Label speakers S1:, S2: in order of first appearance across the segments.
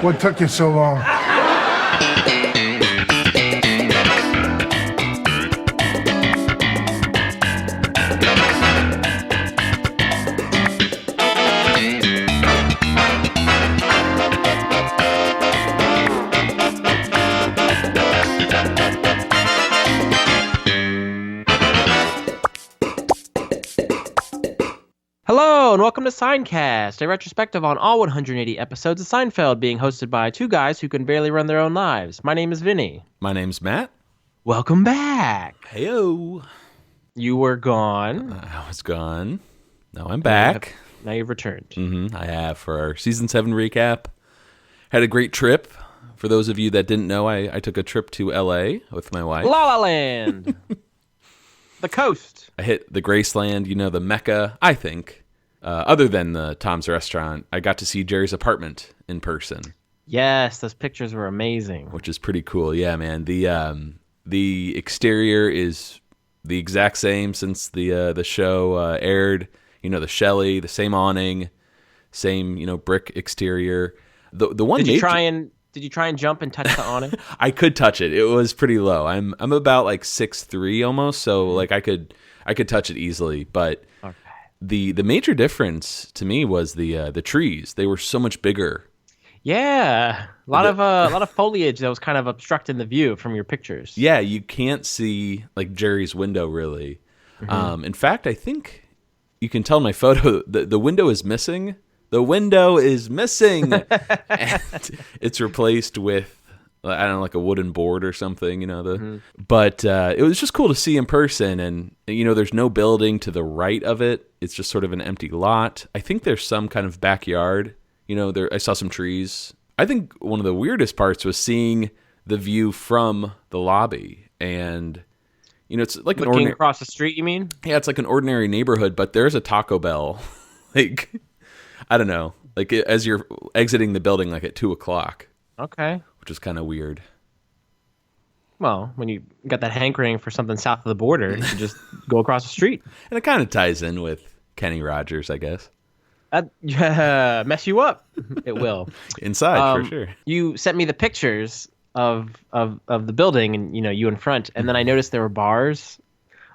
S1: What took you so long?
S2: Hello, and welcome to Seincast, a retrospective on all 180 episodes of Seinfeld, being hosted by two guys who can barely run their own lives. My name is Vinny.
S3: My name's Matt.
S2: Welcome back.
S3: Heyo.
S2: You were gone.
S3: I was gone. Now I'm back.
S2: Now you've returned.
S3: I have for our Season 7 recap. Had a great trip. For those of you that didn't know, I took a trip to LA with my wife.
S2: La La Land. The coast.
S3: I hit the Graceland, the Mecca, I think. Other than the Tom's Restaurant, I got to see Jerry's apartment in person.
S2: Yes, those pictures were amazing.
S3: Which is pretty cool. Yeah, man. The exterior is the exact same since the show aired. The Shelley, the same awning, same brick exterior. The one
S2: Did you try and jump and touch the awning?
S3: I could touch it. It was pretty low. I'm about like 6'3" almost, so like I could touch it easily. But okay. The major difference to me was the trees. They were so much bigger.
S2: Yeah, a lot of foliage that was kind of obstructing the view from your pictures.
S3: Yeah, you can't see like Jerry's window really. Mm-hmm. In fact, I think you can tell in my photo the window is missing. The window is missing, and it's replaced with like a wooden board or something. But it was just cool to see in person, and there's no building to the right of it. It's just sort of an empty lot. I think there's some kind of backyard. I saw some trees. I think one of the weirdest parts was seeing the view from the lobby, and it's like
S2: looking across the street. You mean?
S3: Yeah, it's like an ordinary neighborhood, but there's a Taco Bell. Like, I don't know. Like as you're exiting the building, like at 2:00.
S2: Okay.
S3: Which is kind of weird.
S2: Well, when you got that hankering for something south of the border, you just go across the street.
S3: And it kind of ties in with Kenny Rogers, I guess.
S2: Mess you up. It will.
S3: Inside, for sure.
S2: You sent me the pictures of the building, and you in front, and then I noticed there were bars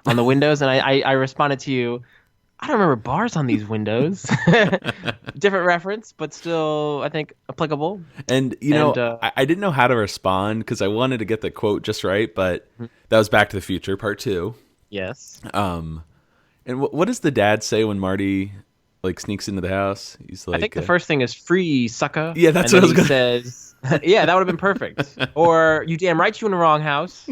S2: on the windows, and I responded to you, I don't remember bars on these windows. Different reference, but still, I think, applicable.
S3: And, I didn't know how to respond because I wanted to get the quote just right, but that was Back to the Future, Part 2.
S2: Yes.
S3: And what does the dad say when Marty sneaks into the house? He's like,
S2: I think the first thing is free, sucker.
S3: Yeah, that's what I was going to
S2: say. Yeah, that would have been perfect. Or, you damn right you in the wrong house.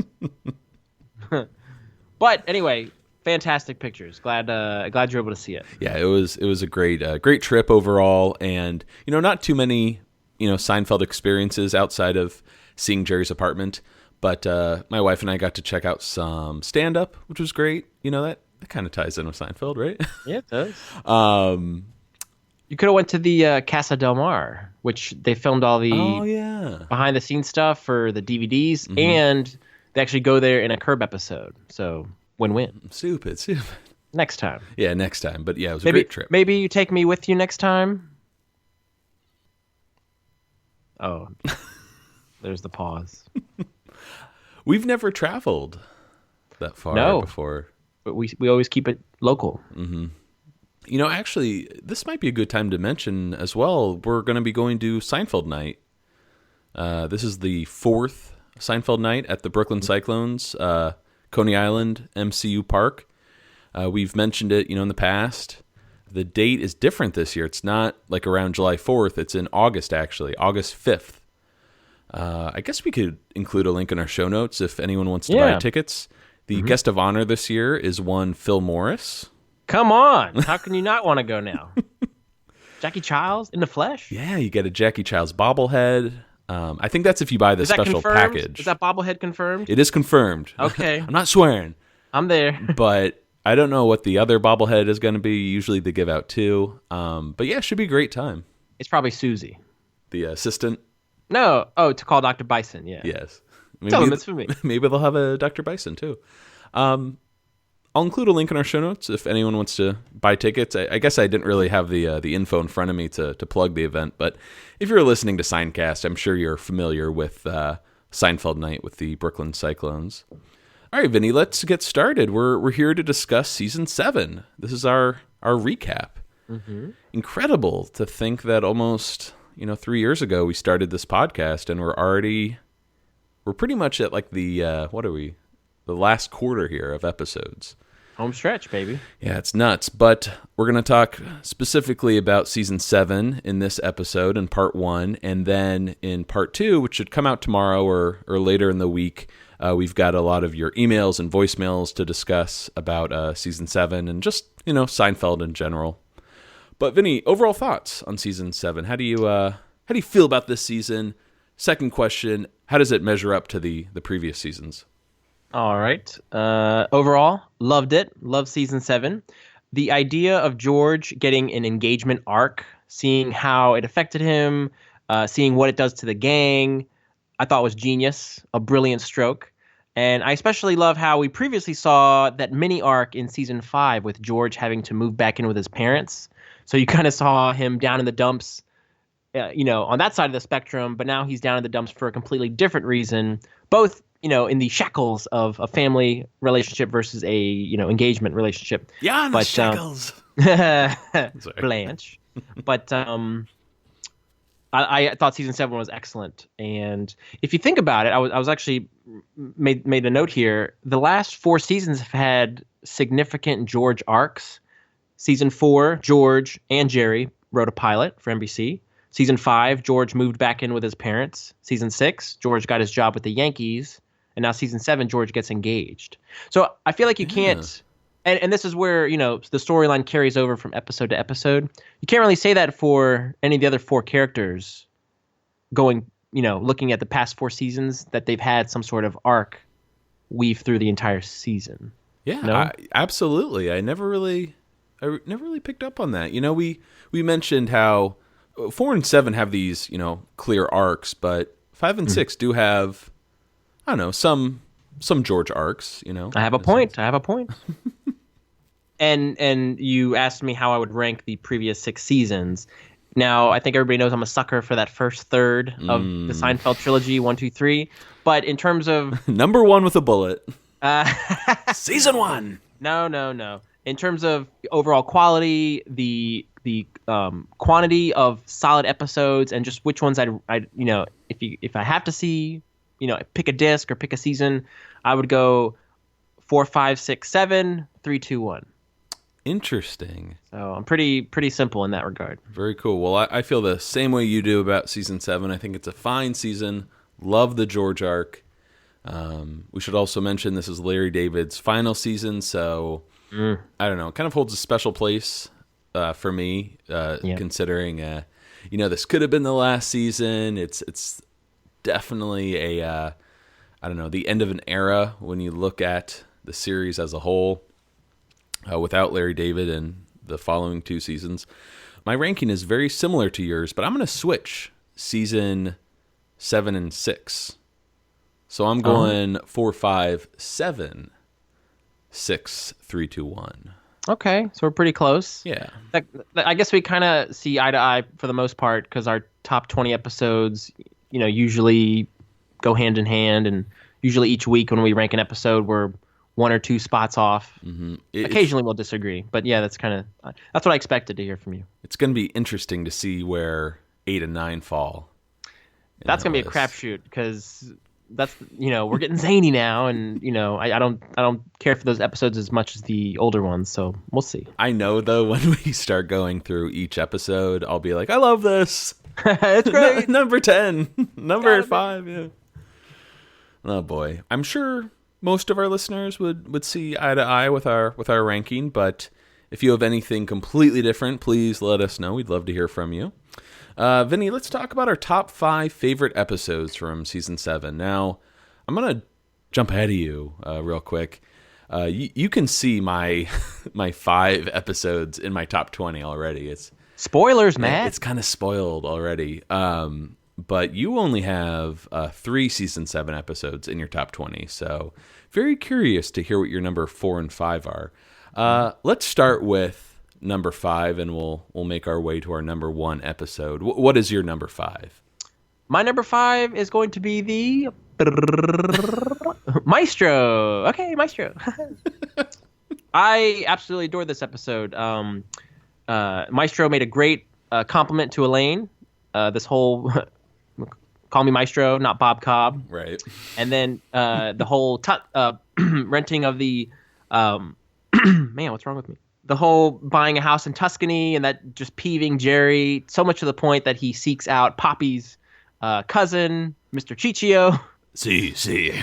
S2: But anyway, fantastic pictures. Glad you're able to see it. Yeah,
S3: it was a great trip overall, and not too many Seinfeld experiences outside of seeing Jerry's apartment. But my wife and I got to check out some stand up, which was great. That kind of ties in with Seinfeld, right?
S2: Yeah, it does. You could have went to the Casa Del Mar, which they filmed all the behind the scenes stuff for the DVDs, and they actually go there in a Curb episode. So win-win.
S3: Stupid.
S2: Next time.
S3: Yeah, next time. But yeah, it was a great trip.
S2: Maybe you take me with you next time. Oh, there's the pause.
S3: We've never traveled that far before.
S2: But we always keep it local.
S3: Mm-hmm. Actually, this might be a good time to mention as well. We're going to be going to Seinfeld night. This is the 4th Seinfeld night at the Brooklyn Cyclones, Coney Island, MCU Park. We've mentioned it, in the past. The date is different this year. It's not like around July 4th. It's in August, actually, August 5th. I guess we could include a link in our show notes if anyone wants to buy tickets. The guest of honor this year is one Phil Morris.
S2: Come on. How can you not want to go now? Jackie Childs in the flesh?
S3: Yeah, you get a Jackie Childs bobblehead. I think that's if you buy the special package.
S2: Is that bobblehead confirmed?
S3: It is confirmed.
S2: Okay.
S3: I'm not swearing.
S2: I'm there.
S3: But I don't know what the other bobblehead is going to be. Usually they give out 2. But yeah, it should be a great time.
S2: It's probably Susie.
S3: The assistant?
S2: No. Oh, to call Dr. Bison, yeah.
S3: Yes.
S2: Tell them it's for me.
S3: Maybe they'll have a Dr. Bison too. I'll include a link in our show notes if anyone wants to buy tickets. I guess I didn't really have the info in front of me to plug the event, but if you're listening to Seincast, I'm sure you're familiar with Seinfeld Night with the Brooklyn Cyclones. All right, Vinny, let's get started. We're here to discuss season 7. This is our recap. Mm-hmm. Incredible to think that almost 3 years ago we started this podcast, and we're pretty much at like the the last quarter here of episodes.
S2: Home stretch, baby.
S3: Yeah, it's nuts. But we're going to talk specifically about season 7 in this episode in part 1, and then in part 2, which should come out tomorrow or later in the week. We've got a lot of your emails and voicemails to discuss about season 7 and just, Seinfeld in general. But Vinny, overall thoughts on season 7? How do you feel about this season? Second question, how does it measure up to the previous seasons?
S2: All right. Overall, loved it. Loved season 7. The idea of George getting an engagement arc, seeing how it affected him, seeing what it does to the gang, I thought was genius, a brilliant stroke. And I especially love how we previously saw that mini arc in season 5 with George having to move back in with his parents. So you kind of saw him down in the dumps, on that side of the spectrum, but now he's down in the dumps for a completely different reason, both, in the shackles of a family relationship versus a, engagement relationship.
S3: Yeah, the shackles.
S2: Blanche. But I thought season 7 was excellent. And if you think about it, I was actually made a note here. The last 4 seasons have had significant George arcs. Season 4, George and Jerry wrote a pilot for NBC. Season 5, George moved back in with his parents. Season 6, George got his job with the Yankees. And now season 7, George gets engaged. So I feel like you can't, and this is where, the storyline carries over from episode to episode. You can't really say that for any of the other 4 characters going, looking at the past 4 seasons, that they've had some sort of arc weave through the entire season.
S3: Yeah,
S2: no?
S3: Absolutely. I never really picked up on that. We mentioned how 4 and 7 have these, clear arcs, but 5 and 6 do have, I don't know, some George arcs,
S2: I have a point. And you asked me how I would rank the previous 6 seasons. Now, I think everybody knows I'm a sucker for that first third of the Seinfeld trilogy, 1, 2, 3. But in terms of
S3: number 1 with a bullet, season 1.
S2: No. In terms of overall quality, the quantity of solid episodes, and just which ones I if I have to see, pick a disc or pick a season, I would go 4, 5, 6, 7, 3, 2, 1.
S3: Interesting.
S2: So I'm pretty simple in that regard.
S3: Very cool. Well, I feel the same way you do about season 7. I think it's a fine season. Love the George arc. We should also mention this is Larry David's final season, so I don't know. It kind of holds a special place for me, considering this could have been the last season. It's definitely a the end of an era when you look at the series as a whole. Without Larry David and the following 2 seasons, my ranking is very similar to yours, but I'm going to switch season 7 and 6. So I'm going 4, 5, 7, 6, 3, 2, 1.
S2: Okay, so we're pretty close.
S3: Yeah.
S2: I guess we kind of see eye to eye for the most part, because our top 20 episodes, usually go hand in hand, and usually each week when we rank an episode, we're 1 or 2 spots off. Mm-hmm. Occasionally we'll disagree, but yeah, that's what I expected to hear from you.
S3: It's going to be interesting to see where 8 and 9 fall.
S2: That's going to be a crapshoot, because that's we're getting zany now, and I don't care for those episodes as much as the older ones, so we'll see.
S3: I know though, when we start going through each episode, I'll be like, I love this.
S2: It's great.
S3: Number 10, number 5. Yeah. Oh boy, I'm sure most of our listeners would see eye to eye with our ranking, but if you have anything completely different, please let us know. We'd love to hear from you. Vinny, let's talk about our top 5 favorite episodes from season 7. Now, I'm going to jump ahead of you real quick. You can see my 5 episodes in my top 20 already. It's
S2: spoilers, Matt.
S3: It's kind of spoiled already. But you only have 3 season 7 episodes in your top 20. So very curious to hear what your number 4 and 5 are. Let's start with number 5, and we'll make our way to our number 1 episode. What is your number 5?
S2: My number 5 is going to be the Maestro. Okay, Maestro. I absolutely adore this episode. Maestro made a great compliment to Elaine. This whole call me Maestro, not Bob Cobb.
S3: Right.
S2: And then the whole renting of the man, what's wrong with me? The whole buying a house in Tuscany and that just peeving Jerry so much to the point that he seeks out Poppy's cousin, Mr. Ciccio.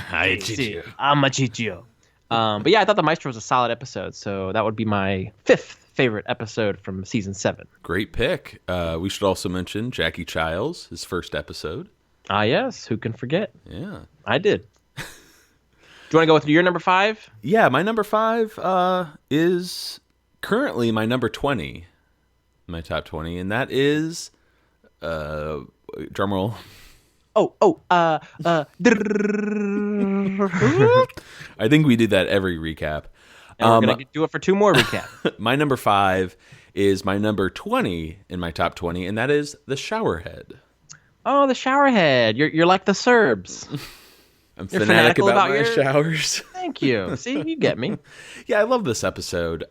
S3: Hi, Ciccio.
S2: I'm a Ciccio. But yeah, I thought the Maestro was a solid episode, so that would be my 5th favorite episode from season 7.
S3: Great pick. We should also mention Jackie Childs, his first episode.
S2: Ah, yes. Who can forget?
S3: Yeah.
S2: I did. Do you want to go with your number 5?
S3: Yeah, my number 5 is currently my number 20, my top 20, and that is, drumroll.
S2: I
S3: I think we do that every recap.
S2: And we're going to do it for 2 more recaps.
S3: My number 5 is my number 20 in my top 20, and that is the showerhead.
S2: Oh, the showerhead. You're like the Serbs.
S3: I'm fanatic about my showers.
S2: Thank you. See, you get me.
S3: Yeah, I love this episode.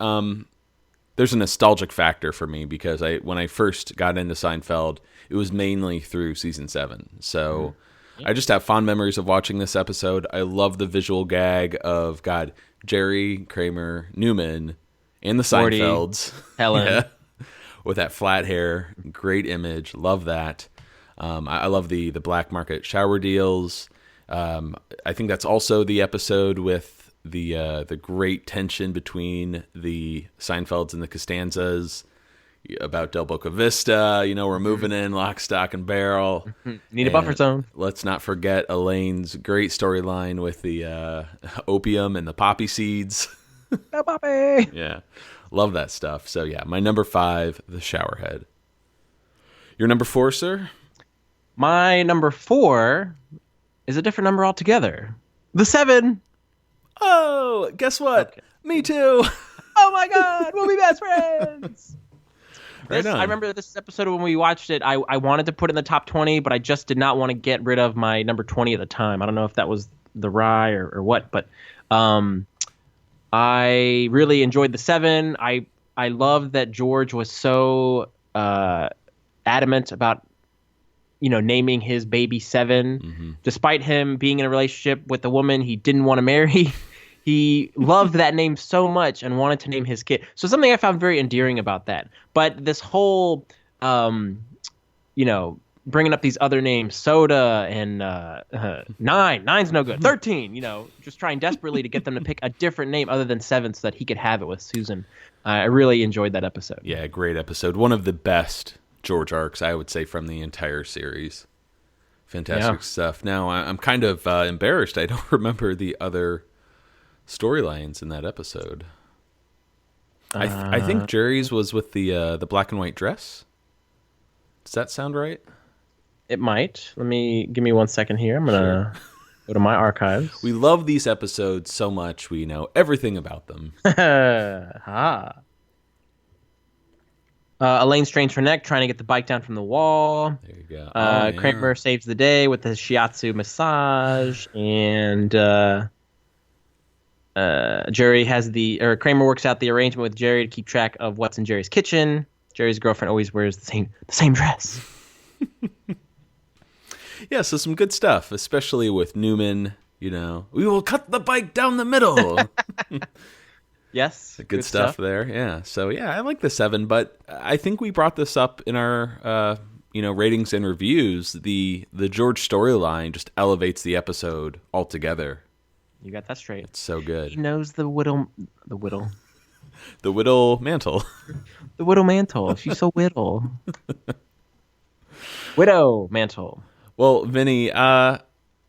S3: There's a nostalgic factor for me because when I first got into Seinfeld, it was mainly through season 7. So I just have fond memories of watching this episode. I love the visual gag of, Jerry, Kramer, Newman, and the Seinfelds.
S2: Helen.
S3: Yeah. With that flat hair. Great image. Love that. I love the black market shower deals. I think that's also the episode with the great tension between the Seinfelds and the Costanzas about Del Boca Vista. We're moving in lock, stock, and barrel.
S2: Need a buffer zone.
S3: Let's not forget Elaine's great storyline with the opium and the poppy seeds.
S2: No poppy.
S3: Yeah, love that stuff. So yeah, my number 5, the showerhead. Your number 4, sir?
S2: My number 4 is a different number altogether. The 7.
S3: Oh, guess what? Okay. Me too.
S2: Oh my God, we'll be best friends.
S3: Right on.
S2: I remember this episode when we watched it. I wanted to put it in the top 20, but I just did not want to get rid of my number 20 at the time. I don't know if that was the rye or what, but I really enjoyed the 7. I loved that George was so adamant about naming his baby 7, despite him being in a relationship with a woman he didn't want to marry. He loved that name so much and wanted to name his kid. So something I found very endearing about that. But this whole, bringing up these other names, Soda and 9's no good, 13, just trying desperately to get them to pick a different name other than 7 so that he could have it with Susan. I really enjoyed that episode.
S3: Yeah, great episode. One of the best George arcs, I would say, from the entire series. Fantastic stuff. Now, I'm kind of embarrassed. I don't remember the other storylines in that episode. I think Jerry's was with the black and white dress. Does that sound right?
S2: It might. Give me 1 second here. I'm gonna go to my archives.
S3: We love these episodes so much. We know everything about them.
S2: Elaine strains her neck trying to get the bike down from the wall.
S3: There you go.
S2: Kramer saves the day with the shiatsu massage, and Kramer works out the arrangement with Jerry to keep track of what's in Jerry's kitchen. Jerry's girlfriend always wears the same dress.
S3: Yeah, so some good stuff, especially with Newman. We will cut the bike down the middle.
S2: Yes,
S3: good stuff there. Yeah, so yeah, I like the 7, but I think we brought this up in our ratings and reviews. The George storyline just elevates the episode altogether.
S2: You got that straight.
S3: It's so good.
S2: He knows the widow
S3: mantle.
S2: The widow mantle. She's so whittle. Widow mantle.
S3: Well, Vinny,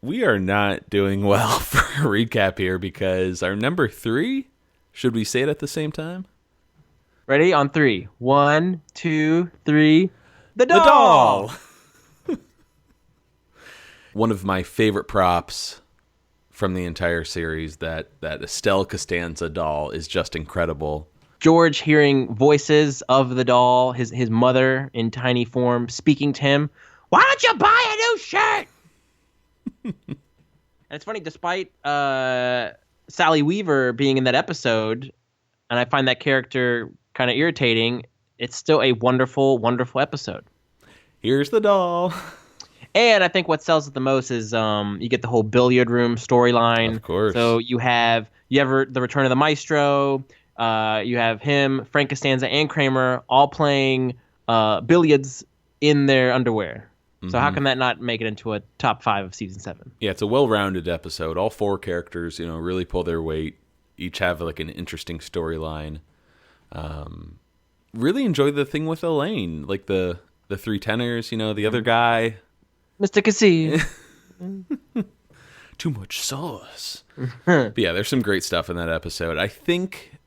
S3: we are not doing well for a recap here because our number 3, should we say it at the same time?
S2: Ready? On 3. 1, 2, 3. The doll!
S3: One of my favorite props from the entire series. That Estelle Costanza doll is just incredible.
S2: George hearing voices of the doll, his mother in tiny form speaking to him. Why don't you buy a new shirt? And it's funny, despite Sally Weaver being in that episode, and I find that character kind of irritating, it's still a wonderful, wonderful episode.
S3: Here's the doll.
S2: And I think what sells it the most is you get the whole billiard room storyline.
S3: Of course.
S2: So you have the Return of the Maestro. You have him, Frank Costanza, and Kramer all playing billiards in their underwear. So how can that not make it into a top 5 of season 7?
S3: Yeah, it's a well-rounded episode. All 4 characters, really pull their weight. Each have like an interesting storyline. Really enjoy the thing with Elaine, like the 3 tenors. The other guy,
S2: Mr. Cassie.
S3: Too much sauce. But yeah, there's some great stuff in that episode. I think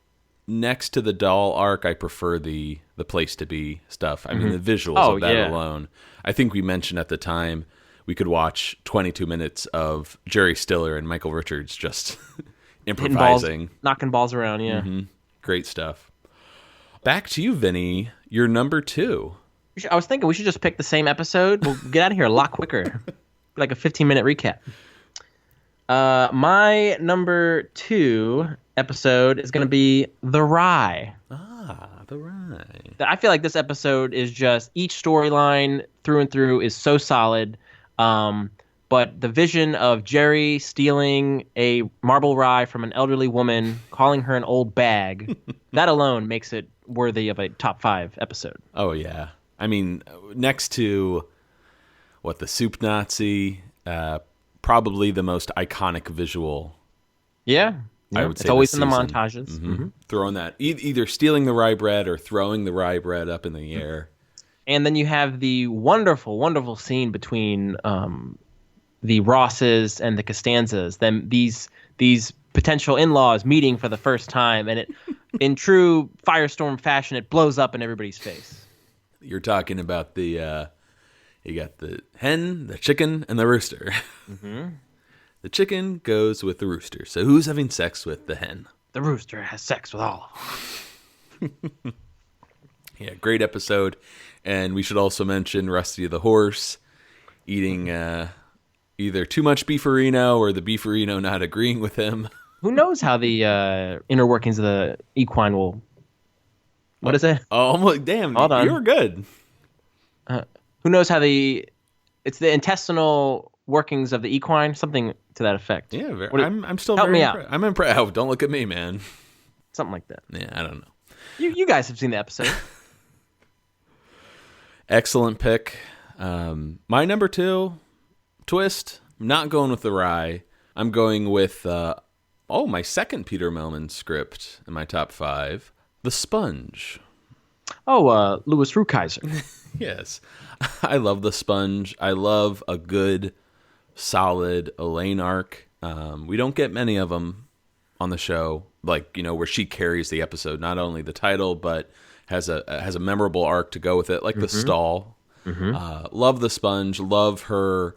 S3: next to the doll arc, I prefer the place to be stuff. I mean, the visuals of that alone. I think we mentioned at the time we could watch 22 minutes of Jerry Stiller and Michael Richards just improvising.
S2: Knocking balls around, yeah.
S3: Great stuff. Back to you, Vinny. Your number 2.
S2: I was thinking we should just pick the same episode. We'll get out of here a lot quicker. Like a 15-minute recap. My number 2 episode is going to be The Rye.
S3: The Rye.
S2: I feel like this episode is just, each storyline through and through is so solid. But the vision of Jerry stealing a marble rye from an elderly woman, calling her an old bag, that alone makes it worthy of a top 5 episode.
S3: Oh, yeah. I mean, next to, the Soup Nazi, probably the most iconic visual.
S2: Yeah.
S3: I would say
S2: it's always in
S3: season.
S2: the montages.
S3: Throwing that, either stealing the rye bread or throwing the rye bread up in the air.
S2: And then you have the wonderful, wonderful scene between the Rosses and the Costanzas. These potential in-laws meeting for the first time, and it, in true Firestorm fashion, it blows up in everybody's face.
S3: You're talking about the you got the hen, the chicken, and the rooster. The chicken goes with the rooster. So who's having sex with the hen?
S2: The rooster has sex with all of them.
S3: Yeah, great episode. And we should also mention Rusty the horse eating either too much beefarino or the beefarino not agreeing with him.
S2: Who knows how the inner workings of the equine will... What is it?
S3: Oh, damn.
S2: Hold on.
S3: You were good.
S2: Who knows how it's the intestinal workings of the equine? Something to that effect.
S3: Yeah, I'm still
S2: help
S3: very
S2: me
S3: impressed. I'm impressed. Oh, don't look at me, man.
S2: Something like that.
S3: Yeah, I don't know.
S2: You guys have seen the episode.
S3: Excellent pick. My number 2, twist. I'm not going with the rye. I'm going with my second Peter Millman script in my top 5, The Sponge.
S2: Oh, Louis Rukeyser.
S3: Yes. I love The Sponge. I love a good, solid Elaine arc. We don't get many of them on the show, where she carries the episode, not only the title, but has a memorable arc to go with it, like the stall. Love The Sponge. Love her...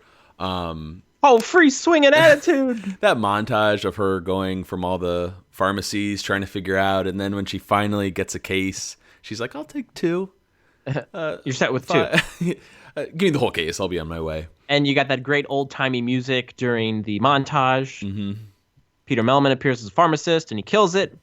S2: free swinging attitude.
S3: That montage of her going from all the pharmacies trying to figure out, and then when she finally gets a case, she's like, I'll take 2.
S2: You're set with 2.
S3: Give me the whole case. I'll be on my way.
S2: And you got that great old-timey music during the montage. Peter Mellman appears as a pharmacist, and he kills it.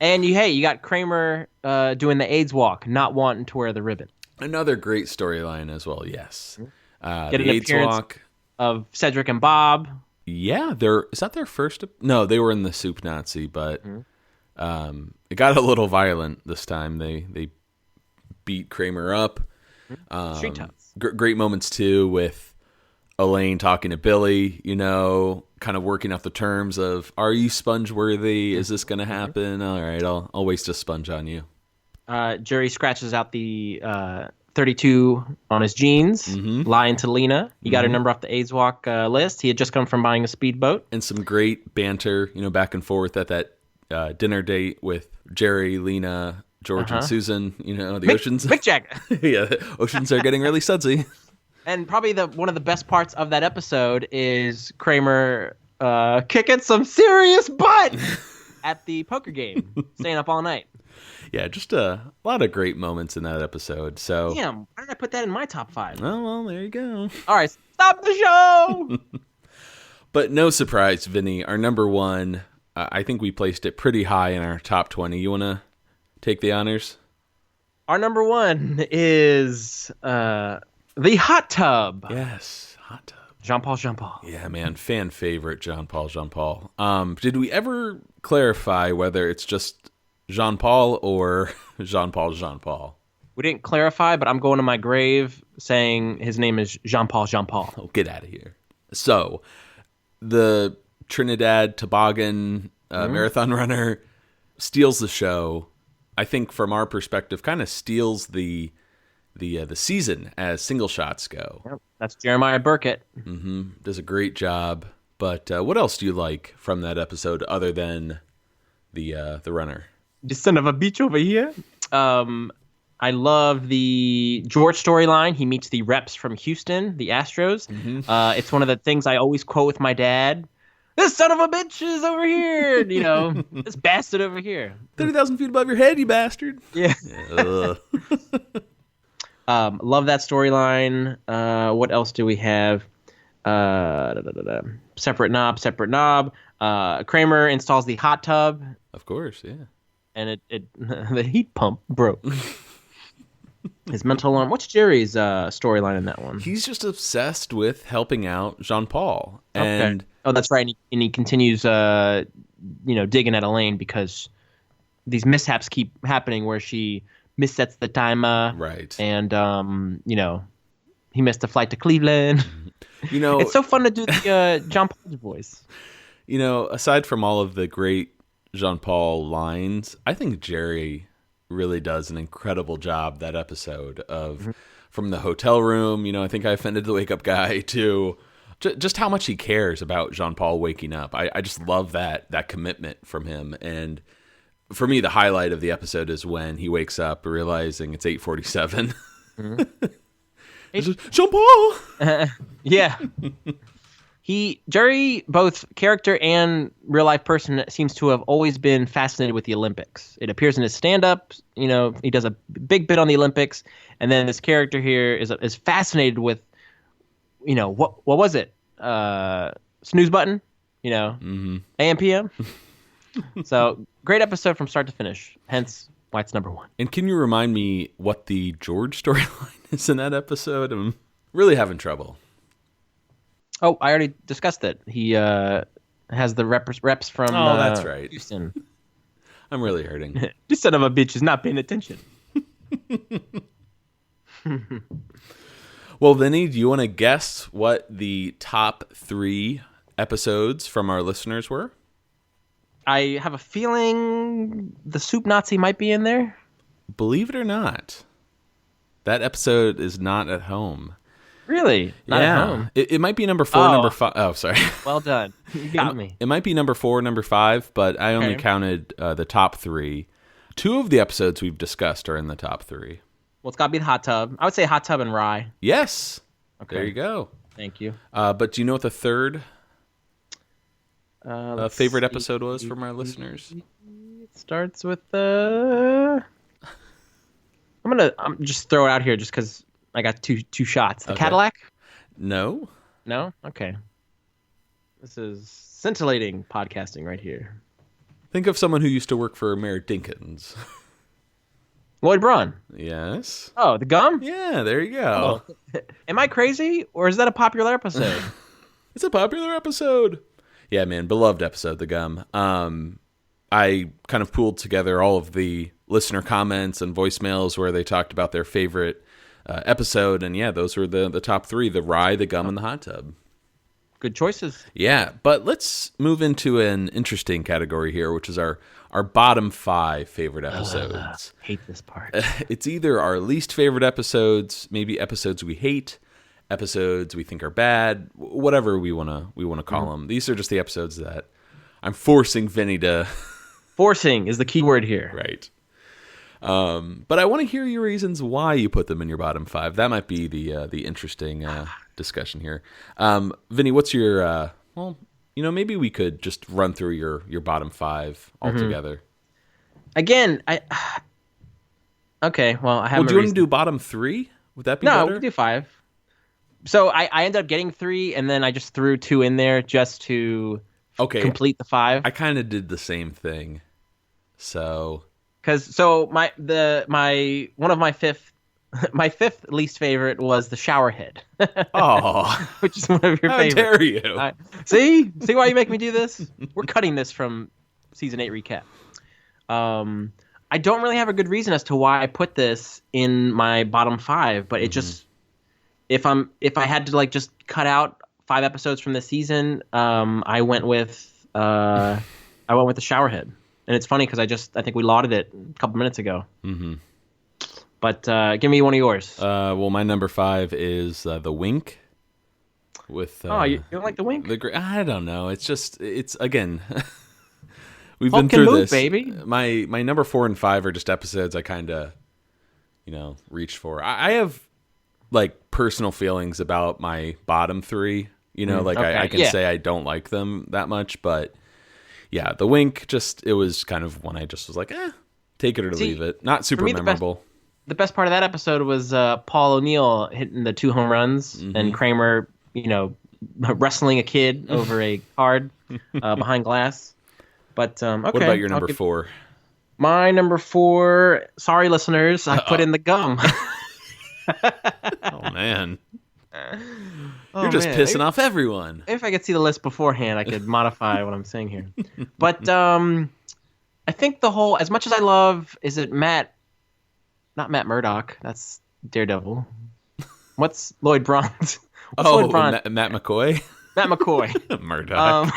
S2: And you got Kramer doing the AIDS walk, not wanting to wear the ribbon.
S3: Another great storyline as well, yes.
S2: Get an
S3: the AIDS
S2: appearance
S3: walk
S2: of Cedric and Bob.
S3: Yeah, is that their first? No, they were in the Soup Nazi, but it got a little violent this time. They beat Kramer up.
S2: Street Tots.
S3: Great moments too with Elaine talking to Billy. Kind of working out the terms of, are you sponge worthy? Is this going to happen? All right, I'll waste a sponge on you.
S2: Jerry scratches out the 32 on his jeans, lying to Lena. He got her number off the AIDS walk list. He had just come from buying a speedboat.
S3: And some great banter, back and forth at that dinner date with Jerry, Lena, George, and Susan. The oceans.
S2: Mick Jagger.
S3: Yeah, the oceans are getting really sudsy.
S2: And probably one of the best parts of that episode is Kramer kicking some serious butt at the poker game, staying up all night.
S3: Yeah, just a lot of great moments in that episode. So,
S2: Damn, why did I put that in my top 5?
S3: oh, well, there you go.
S2: All right, stop the show.
S3: But no surprise, Vinny, our number one, I think we placed it pretty high in our top 20. You want to take the honors?
S2: Our number 1 is the hot tub.
S3: Yes, hot tub.
S2: Jean-Paul.
S3: Yeah, man, fan favorite, Jean-Paul. Did we ever clarify whether it's just Jean-Paul or Jean-Paul?
S2: We didn't clarify, but I'm going to my grave saying his name is Jean-Paul.
S3: Oh, get out of here. So, the Trinidad Tobago marathon runner steals the show. I think from our perspective, kind of steals the season as single shots go.
S2: Yep, that's Jeremiah Burkett.
S3: Mm-hmm. Does a great job. But what else do you like from that episode other than the runner?
S2: The son of a bitch over here. I love the George storyline. He meets the reps from Houston, the Astros. Mm-hmm. It's one of the things I always quote with my dad. This son of a bitch is over here. You know, this bastard over here.
S3: 30,000 feet above your head, you bastard.
S2: Yeah. Love that storyline. What else do we have? Separate knob. Kramer installs the hot tub.
S3: Of course, yeah.
S2: And it the heat pump broke. His mental alarm. What's Jerry's storyline in that one?
S3: He's just obsessed with helping out Jean-Paul. And
S2: okay. Oh, that's right. And he continues, digging at Elaine because these mishaps keep happening where she missets the timer.
S3: Right.
S2: And, he missed a flight to Cleveland. It's so fun to do the Jean-Paul's voice.
S3: Aside from all of the great Jean-Paul lines, I think Jerry really does an incredible job that episode of from the hotel room. I think I offended the wake up guy to just how much he cares about Jean-Paul waking up. I just love that commitment from him. And for me, the highlight of the episode is when he wakes up realizing it's 8:47. Mm-hmm. It's just, Jean-Paul.
S2: Yeah. Jerry, both character and real life person, seems to have always been fascinated with the Olympics. It appears in his stand-up. He does a big bit on the Olympics, and then this character here is fascinated with, what was it? Snooze button,
S3: mm-hmm.
S2: AM PM. So great episode from start to finish. Hence why it's number 1.
S3: And can you remind me what the George storyline is in that episode? I'm really having trouble.
S2: Oh, I already discussed it. He has the reps from
S3: that's right.
S2: Houston.
S3: I'm really hurting.
S2: This son of a bitch is not paying attention.
S3: Well, Vinny, do you want to guess what the top 3 episodes from our listeners were?
S2: I have a feeling the Soup Nazi might be in there.
S3: Believe it or not, that episode is not at home.
S2: Really? Not at home?
S3: It might be number 4, number 5. Oh, sorry.
S2: Well done. You got me.
S3: It might be number 4, number 5, but I only counted the top 3. 2 of the episodes we've discussed are in the top 3.
S2: Well, it's got to be the hot tub. I would say hot tub and rye.
S3: Yes.
S2: Okay.
S3: There you go.
S2: Thank you.
S3: But do you know what the third favorite episode was from our listeners?
S2: It starts with I'm just throw it out here just because I got two shots. The Cadillac?
S3: No.
S2: No? Okay. This is scintillating podcasting right here.
S3: Think of someone who used to work for Mayor Dinkins.
S2: Lloyd Braun.
S3: Yes.
S2: Oh, the gum?
S3: Yeah, there you go.
S2: Oh. Am I crazy, or is that a popular episode?
S3: It's a popular episode. Yeah, man, beloved episode, the gum. I kind of pooled together all of the listener comments and voicemails where they talked about their favorite episode, and yeah, those were the top 3, the rye, the gum, and the hot tub.
S2: Good choices.
S3: Yeah, but let's move into an interesting category here, which is our bottom 5 favorite episodes.
S2: Hate this part.
S3: It's either our least favorite episodes, maybe episodes we hate, episodes we think are bad, whatever we want to call them. These are just the episodes that I'm forcing Vinny to...
S2: Forcing is the key word here.
S3: Right. But I want to hear your reasons why you put them in your bottom 5. That might be the interesting discussion here. Vinny, what's your maybe we could just run through your bottom 5 altogether.
S2: Again, okay. Well, I have.
S3: Well, do you want to do bottom 3? Would that be
S2: no?
S3: better?
S2: We can do 5. So I ended up getting 3, and then I just threw 2 in there just to complete the 5.
S3: I kind of did the same thing. So
S2: my one of my fifth least favorite was the shower head.
S3: Oh,
S2: which is one of your favorites.
S3: How dare you?
S2: See why you make me do this? We're cutting this from season 8 recap. I don't really have a good reason as to why I put this in my bottom 5, but it just if I had to just cut out 5 episodes from the season, I went with the shower head. And it's funny because I think we lauded it a couple minutes ago. Mm-hmm. But give me one of yours.
S3: Well, my number 5 is the Wink. With
S2: you don't like the Wink?
S3: I don't know. It's again. We've
S2: Hulk
S3: been through
S2: move,
S3: this,
S2: baby.
S3: My number 4 and 5 are just episodes I kind of, reached for. I have personal feelings about my bottom 3. I can say I don't like them that much, but. Yeah, the Wink, it was kind of one I just was like, take it or leave it. Not super memorable.
S2: The best part of that episode was Paul O'Neill hitting the 2 home runs and Kramer, wrestling a kid over a card behind glass. But, okay.
S3: What about your number 4?
S2: My number 4, sorry, listeners, I put in the gum.
S3: Oh, man. You're just pissing off everyone.
S2: If I could see the list beforehand, I could modify what I'm saying here. But I think as much as I love, is it not Matt Murdock, that's Daredevil. What's Lloyd Braun's?
S3: Lloyd Braun? Matt McCoy?
S2: Matt McCoy.
S3: Murdock.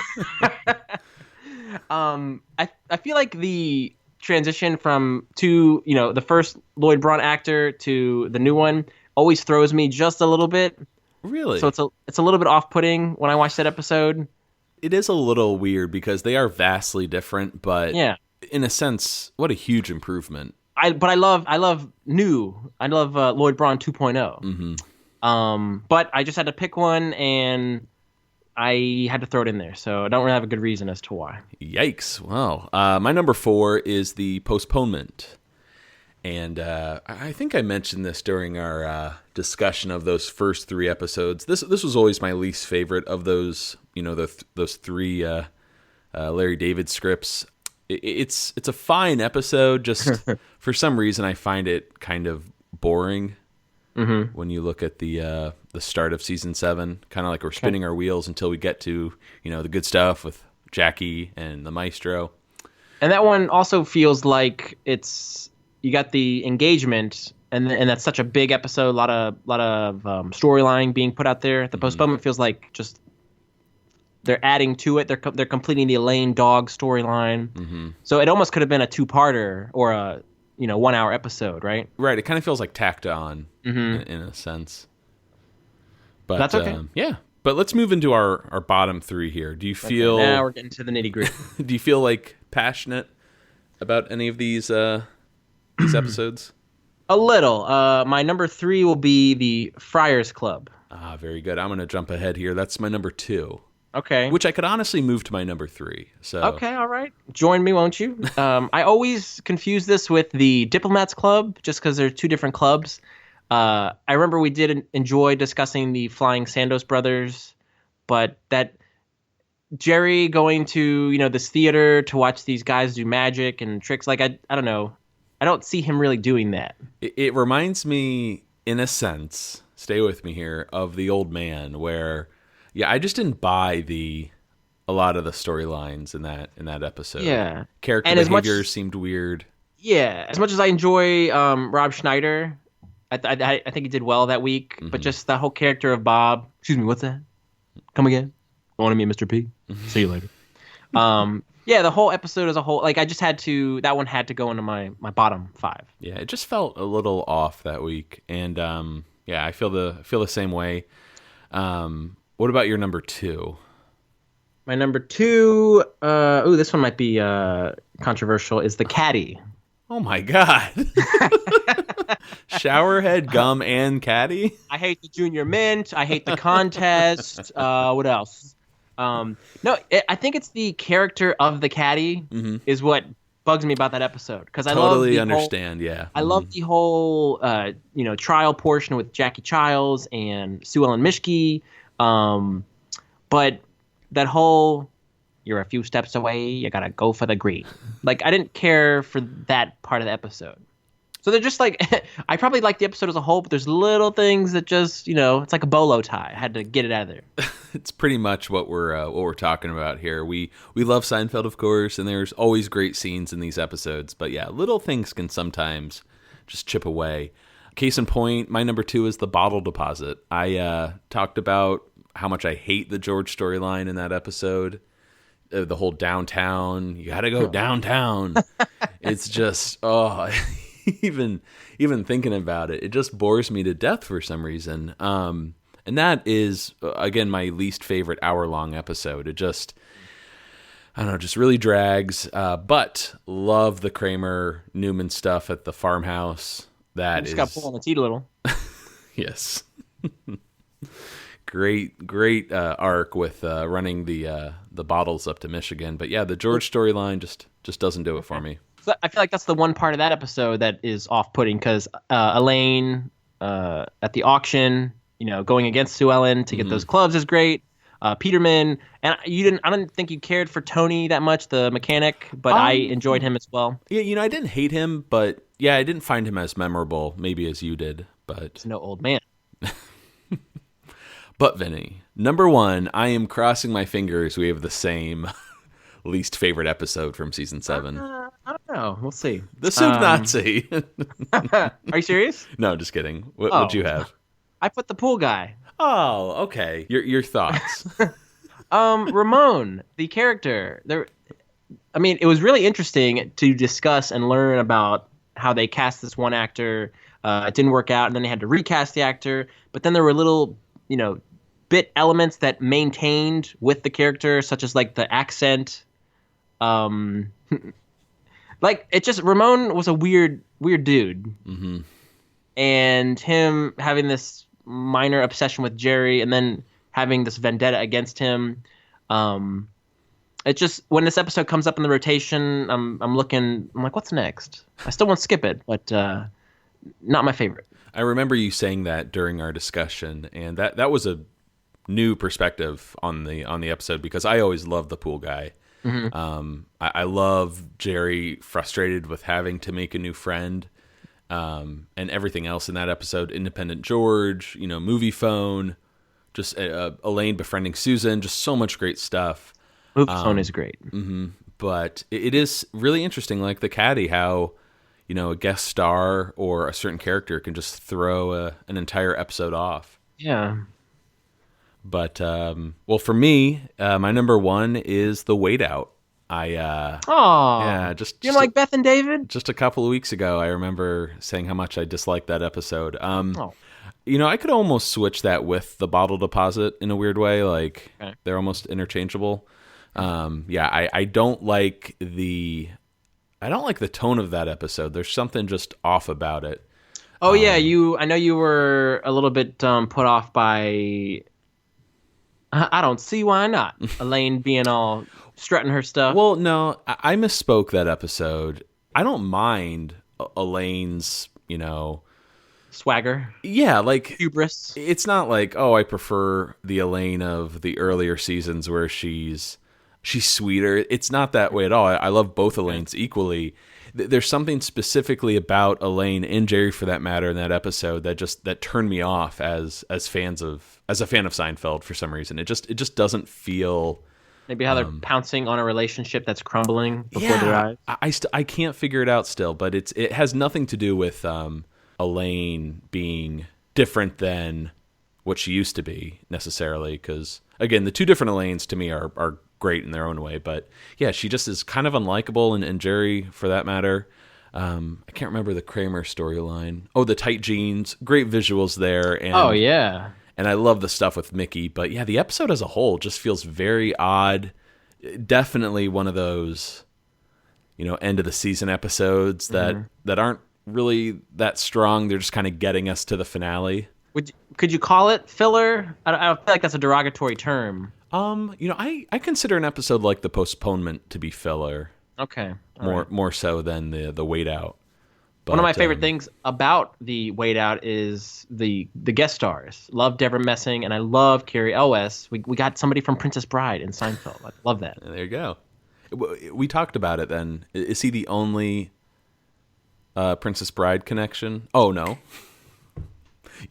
S2: I feel like the transition to the first Lloyd Braun actor to the new one always throws me just a little bit.
S3: Really?
S2: So it's a little bit off-putting when I watch that episode.
S3: It is a little weird because they are vastly different, but in a sense, what a huge improvement.
S2: I love new. I love Lloyd Braun 2.0. Mm-hmm. But I just had to pick one, and I had to throw it in there. So I don't really have a good reason as to why.
S3: Yikes! Wow. My number 4 is the postponement. And I think I mentioned this during our discussion of those first 3 episodes. This was always my least favorite of those, those 3 Larry David scripts. It's a fine episode. Just for some reason, I find it kind of boring when you look at the start of season 7. Kind of like we're spinning our wheels until we get to the good stuff with Jackie and the Maestro.
S2: And that one also feels like you got the engagement, and that's such a big episode. A lot of storyline being put out there. The postponement feels like just they're adding to it. They're completing the Elaine dog storyline. Mm-hmm. So it almost could have been a 2-parter or a 1-hour episode, right?
S3: Right. It kind of feels like tacked on in a sense. But
S2: that's okay.
S3: Yeah. But let's move into our bottom 3 here. Do you feel
S2: now we're getting to the nitty-gritty?
S3: Do you feel passionate about any of these episodes?
S2: A little. My number 3 will be the Friars Club.
S3: Ah, very good. I'm going to jump ahead here. That's my number 2.
S2: Okay.
S3: Which I could honestly move to my number 3. So
S2: okay, all right. Join me, won't you? I always confuse this with the Diplomats Club, just because they're 2 different clubs. I remember we did enjoy discussing the Flying Sandos brothers, but that Jerry going to this theater to watch these guys do magic and tricks, I don't know. I don't see him really doing that.
S3: It reminds me, in a sense, stay with me here, of The Old Man, where, I just didn't buy a lot of the storylines in that episode.
S2: Yeah.
S3: Character and behavior seemed weird.
S2: Yeah. As much as I enjoy Rob Schneider, I think he did well that week, but just the whole character of Bob. Excuse me, what's that? Come again? Want to meet Mr. P? See you later. Yeah, the whole episode as a whole, I just had to. That one had to go into my bottom 5.
S3: Yeah, it just felt a little off that week, and I feel the same way. What about your number 2?
S2: My number 2, this one might be controversial, is the Caddy.
S3: Oh my God. Showerhead, gum, and caddy?
S2: I hate the Junior Mint. I hate the contest. What else? No, I think it's the character of the caddy is what bugs me about that episode because
S3: Totally understand. Yeah.
S2: I love the whole trial portion with Jackie Childs and Sue Ellen Mishke, but that whole you're a few steps away, you gotta go for the green. Like I didn't care for that part of the episode. So they're just like I probably like the episode as a whole, but there's little things that just it's like a bolo tie. I had to get it out of there.
S3: It's pretty much what we're talking about here. We love Seinfeld, of course, and there's always great scenes in these episodes. But yeah, little things can sometimes just chip away. Case in point, my number 2 is the bottle deposit. I talked about how much I hate the George storyline in that episode. The whole downtown, you got to go downtown. It's just even thinking about it, it just bores me to death for some reason. And that is, again, my least favorite hour-long episode. It just, I don't know, just really drags. But love the Kramer-Newman stuff at the farmhouse. That
S2: just got pulled on the teat a little.
S3: Yes. Great arc with running the bottles up to Michigan. But yeah, the George storyline just doesn't do it for me.
S2: I feel like that's the one part of that episode that is off-putting because Elaine at the auction, going against Sue Ellen to get those clubs is great. Peterman, and I didn't think you cared for Tony that much, the mechanic, but I enjoyed him as well.
S3: Yeah, I didn't hate him, but yeah, I didn't find him as memorable, maybe as you did. But
S2: he's no old man.
S3: But Vinny, number 1, I am crossing my fingers we have the same least favorite episode from season 7.
S2: I don't know. We'll see.
S3: The Soup Nazi.
S2: Are you serious?
S3: No, just kidding. What'd you have?
S2: I put the pool guy.
S3: Oh, okay. Your thoughts?
S2: Ramon, the character. It was really interesting to discuss and learn about how they cast this one actor. It didn't work out, and then they had to recast the actor. But then there were little, bit elements that maintained with the character, such as like the accent. Like it just Ramon was a weird dude, and him having this minor obsession with Jerry, and then having this vendetta against him. It just when this episode comes up in the rotation, I'm like, what's next? I still won't skip it, but not my favorite.
S3: I remember you saying that during our discussion, and that was a new perspective on the episode because I always loved the pool guy. I love Jerry frustrated with having to make a new friend, and everything else in that episode. Independent George, movie phone, just Elaine befriending Susan, just so much great stuff.
S2: Movie phone is great.
S3: But it is really interesting, like the caddy, how a guest star or a certain character can just throw an entire episode off.
S2: Yeah.
S3: But for me, my number 1 is the Wait Out.
S2: You like Beth and David?
S3: Just a couple of weeks ago, I remember saying how much I disliked that episode. I could almost switch that with the bottle deposit in a weird way. Like they're almost interchangeable. I don't like the tone of that episode. There's something just off about it.
S2: Oh yeah, I know you were a little bit put off by. I don't see why not. Elaine being all strutting her stuff.
S3: Well, no, I misspoke that episode. I don't mind Elaine's,
S2: swagger.
S3: Yeah, like
S2: hubris.
S3: It's not like, I prefer the Elaine of the earlier seasons where she's sweeter. It's not that way at all. I love both Elaines equally. There's something specifically about Elaine and Jerry, for that matter, in that episode that turned me off as a fan of Seinfeld for some reason. It just doesn't feel.
S2: Maybe how they're pouncing on a relationship that's crumbling before their eyes.
S3: I can't figure it out still, but it has nothing to do with Elaine being different than what she used to be necessarily. Because again, the two different Elaines to me are great in their own way, but yeah, she just is kind of unlikable, and Jerry, for that matter. I can't remember the Kramer storyline. Oh, the tight jeans, great visuals there, and and I love the stuff with Mickey. But yeah, the episode as a whole just feels very odd. Definitely one of those, end of the season episodes that aren't really that strong. They're just kind of getting us to the finale.
S2: Could you call it filler? I don't feel like that's a derogatory term.
S3: I consider an episode like the postponement to be filler
S2: Okay. All right.
S3: more so than the wait out.
S2: One of my
S3: But,
S2: favorite things about the Wait Out is the guest stars. Love Deborah Messing, and I love Carrie Elwes. We got somebody from Princess Bride in Seinfeld. I love that.
S3: There you go. We talked about it then. Is he the only Princess Bride connection? Oh, no.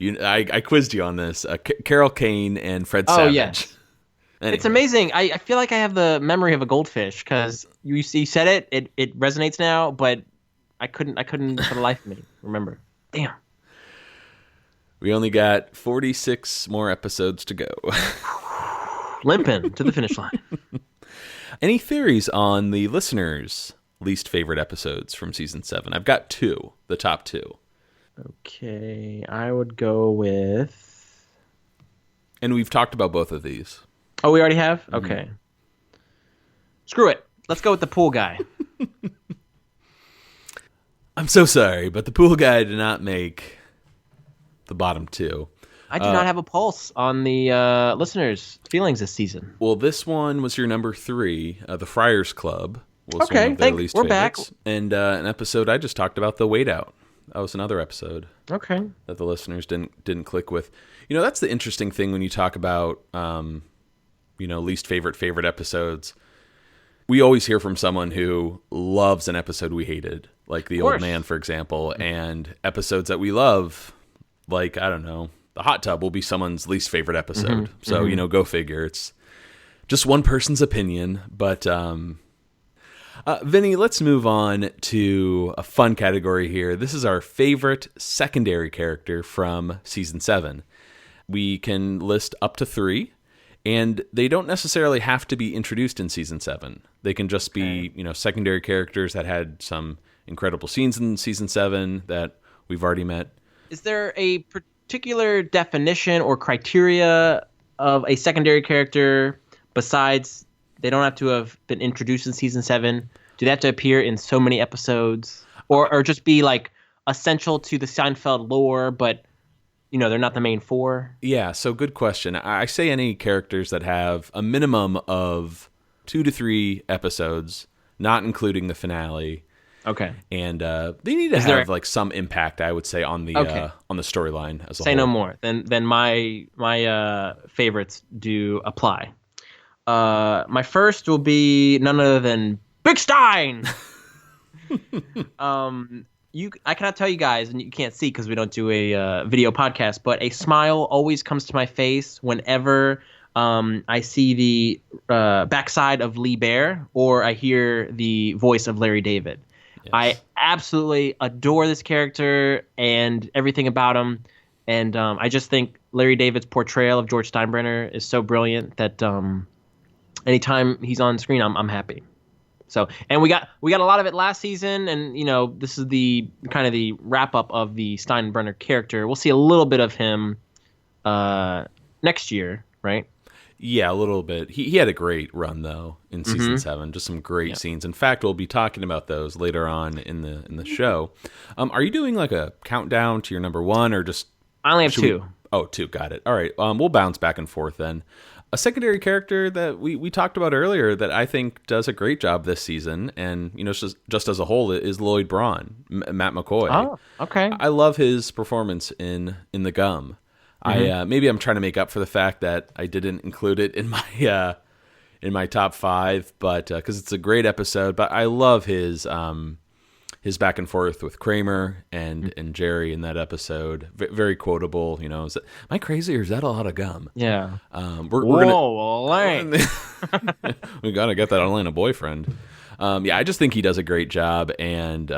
S3: I quizzed you on this. Carol Kane and Fred Savage.
S2: Yes.
S3: Anyway.
S2: It's amazing. I feel like I have the memory of a goldfish because you said it resonates now, but I couldn't for the life of me remember. Damn.
S3: We only got 46 more episodes to go.
S2: Limping to the finish line.
S3: Any theories on the listeners' least favorite episodes from season 7? I've got 2, the top 2.
S2: Okay, I would go with...
S3: And we've talked about both of these.
S2: Oh, we already have? Okay. Screw it. Let's go with the pool guy.
S3: I'm so sorry, but the pool guy did not make the bottom 2.
S2: I do not have a pulse on the listeners' feelings this season.
S3: Well, this one was your number 3. The Friars Club was
S2: okay,
S3: one of their least
S2: we're
S3: favorites.
S2: back.
S3: And an episode I just talked about, the Wait Out. That was another episode.
S2: Okay.
S3: That the listeners didn't click with. That's the interesting thing when you talk about least favorite episodes. We always hear from someone who loves an episode we hated, like The Old Man, for example, and episodes that we love, like, I don't know, The Hot Tub will be someone's least favorite episode. So, go figure. It's just one person's opinion. But, Vinny, let's move on to a fun category here. This is our favorite secondary character from season 7. We can list up to 3. And they don't necessarily have to be introduced in season 7. They can just be, secondary characters that had some incredible scenes in season 7 that we've already met.
S2: Is there a particular definition or criteria of a secondary character besides they don't have to have been introduced in season 7? Do they have to appear in so many episodes? Or just be like essential to the Seinfeld lore, but they're not the main 4?
S3: Yeah, so good question. I say any characters that have a minimum of 2 to 3 episodes, not including the finale.
S2: Okay.
S3: And they need to have like some impact, I would say, on the storyline as a whole.
S2: Say no more. Then my favorites do apply. My first will be none other than Big Stein. I cannot tell you guys, and you can't see because we don't do a video podcast, but a smile always comes to my face whenever I see the backside of Lee Bear or I hear the voice of Larry David. Yes. I absolutely adore this character and everything about him, and I just think Larry David's portrayal of George Steinbrenner is so brilliant that anytime he's on screen, I'm happy. So, and we got a lot of it last season, and this is the kind of the wrap up of the Steinbrenner character. We'll see a little bit of him next year, right?
S3: Yeah, a little bit. He had a great run though in season 7. Just some great scenes. In fact, we'll be talking about those later on in the show. Are you doing like a countdown to your number 1, or just?
S2: I only have 2.
S3: 2. Got it. All right. We'll bounce back and forth then. A secondary character that we talked about earlier that I think does a great job this season, and just as a whole, is Lloyd Braun, Matt McCoy.
S2: Oh, okay.
S3: I love his performance in The Gum. Maybe I'm trying to make up for the fact that I didn't include it in my top 5, but because it's a great episode. But I love his back and forth with Kramer and Jerry in that episode. Very quotable. Am I crazy or is that a lot of gum?
S2: Yeah.
S3: We're gonna we gotta get that Elena boyfriend. I just think he does a great job, and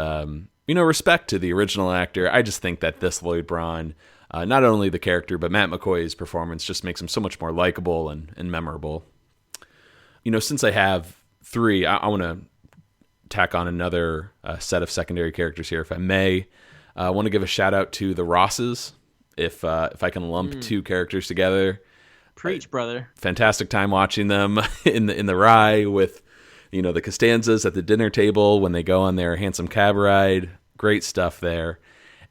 S3: respect to the original actor. I just think that this Lloyd Braun, not only the character but Matt McCoy's performance just makes him so much more likable and memorable. Since I have 3, I want to tack on another set of secondary characters here, if I may. I want to give a shout out to the Rosses, if I can lump 2 characters together.
S2: Preach, brother.
S3: Fantastic time watching them in the rye with the Costanzas at the dinner table when they go on their handsome cab ride. Great stuff there.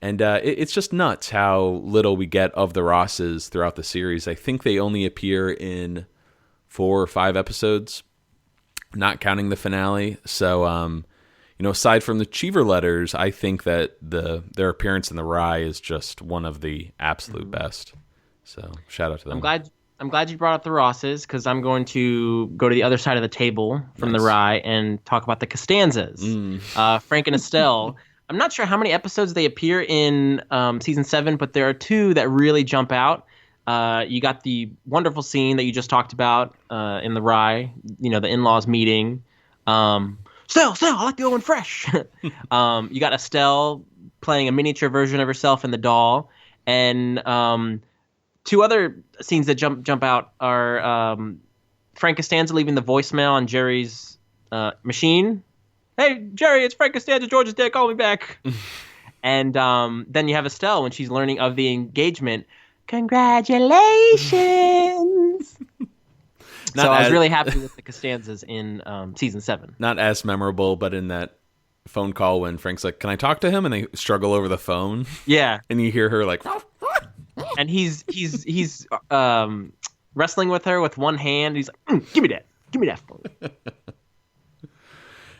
S3: And it's just nuts how little we get of the Rosses throughout the series. I think they only appear in 4 or 5 episodes, not counting the finale. So, aside from the Cheever letters, I think that their appearance in the Rye is just one of the absolute best. So shout out to them.
S2: I'm glad you brought up the Rosses, because I'm going to go to the other side of the table from the Rye and talk about the Costanzas. Frank and Estelle. I'm not sure how many episodes they appear in season 7, but there are 2 that really jump out. You got the wonderful scene that you just talked about in the Rye, the in-laws meeting. Estelle, I like the old one fresh. You got Estelle playing a miniature version of herself in the doll. And 2 other scenes that jump out are Frank Costanza leaving the voicemail on Jerry's machine. Hey, Jerry, it's Frank Costanza. George is dead. Call me back. And then you have Estelle when she's learning of the engagement. Congratulations. So I was really happy with the Costanzas in season 7.
S3: Not as memorable, but in that phone call when Frank's like, "Can I talk to him?" and they struggle over the phone.
S2: Yeah.
S3: And you hear her like,
S2: and he's wrestling with her with one hand. He's like, give me that phone.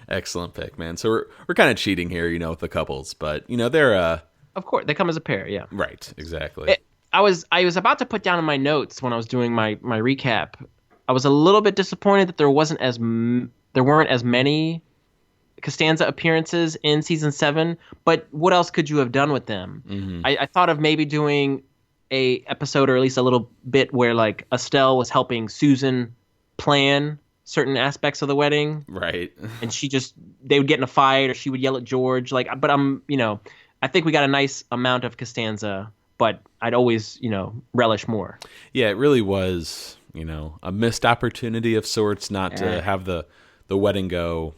S3: Excellent pick, man. So we're kind of cheating here, with the couples, but they're
S2: of course they come as a pair. Yeah.
S3: Right. Exactly.
S2: I was about to put down in my notes when I was doing my recap. I was a little bit disappointed that there weren't as many Costanza appearances in season 7. But what else could you have done with them? Mm-hmm. I thought of maybe doing a episode, or at least a little bit, where like Estelle was helping Susan plan certain aspects of the wedding,
S3: right?
S2: And they would get in a fight, or she would yell at George. But I think we got a nice amount of Costanza, but I'd always relish more.
S3: Yeah, it really was a missed opportunity of sorts, not to have the wedding go,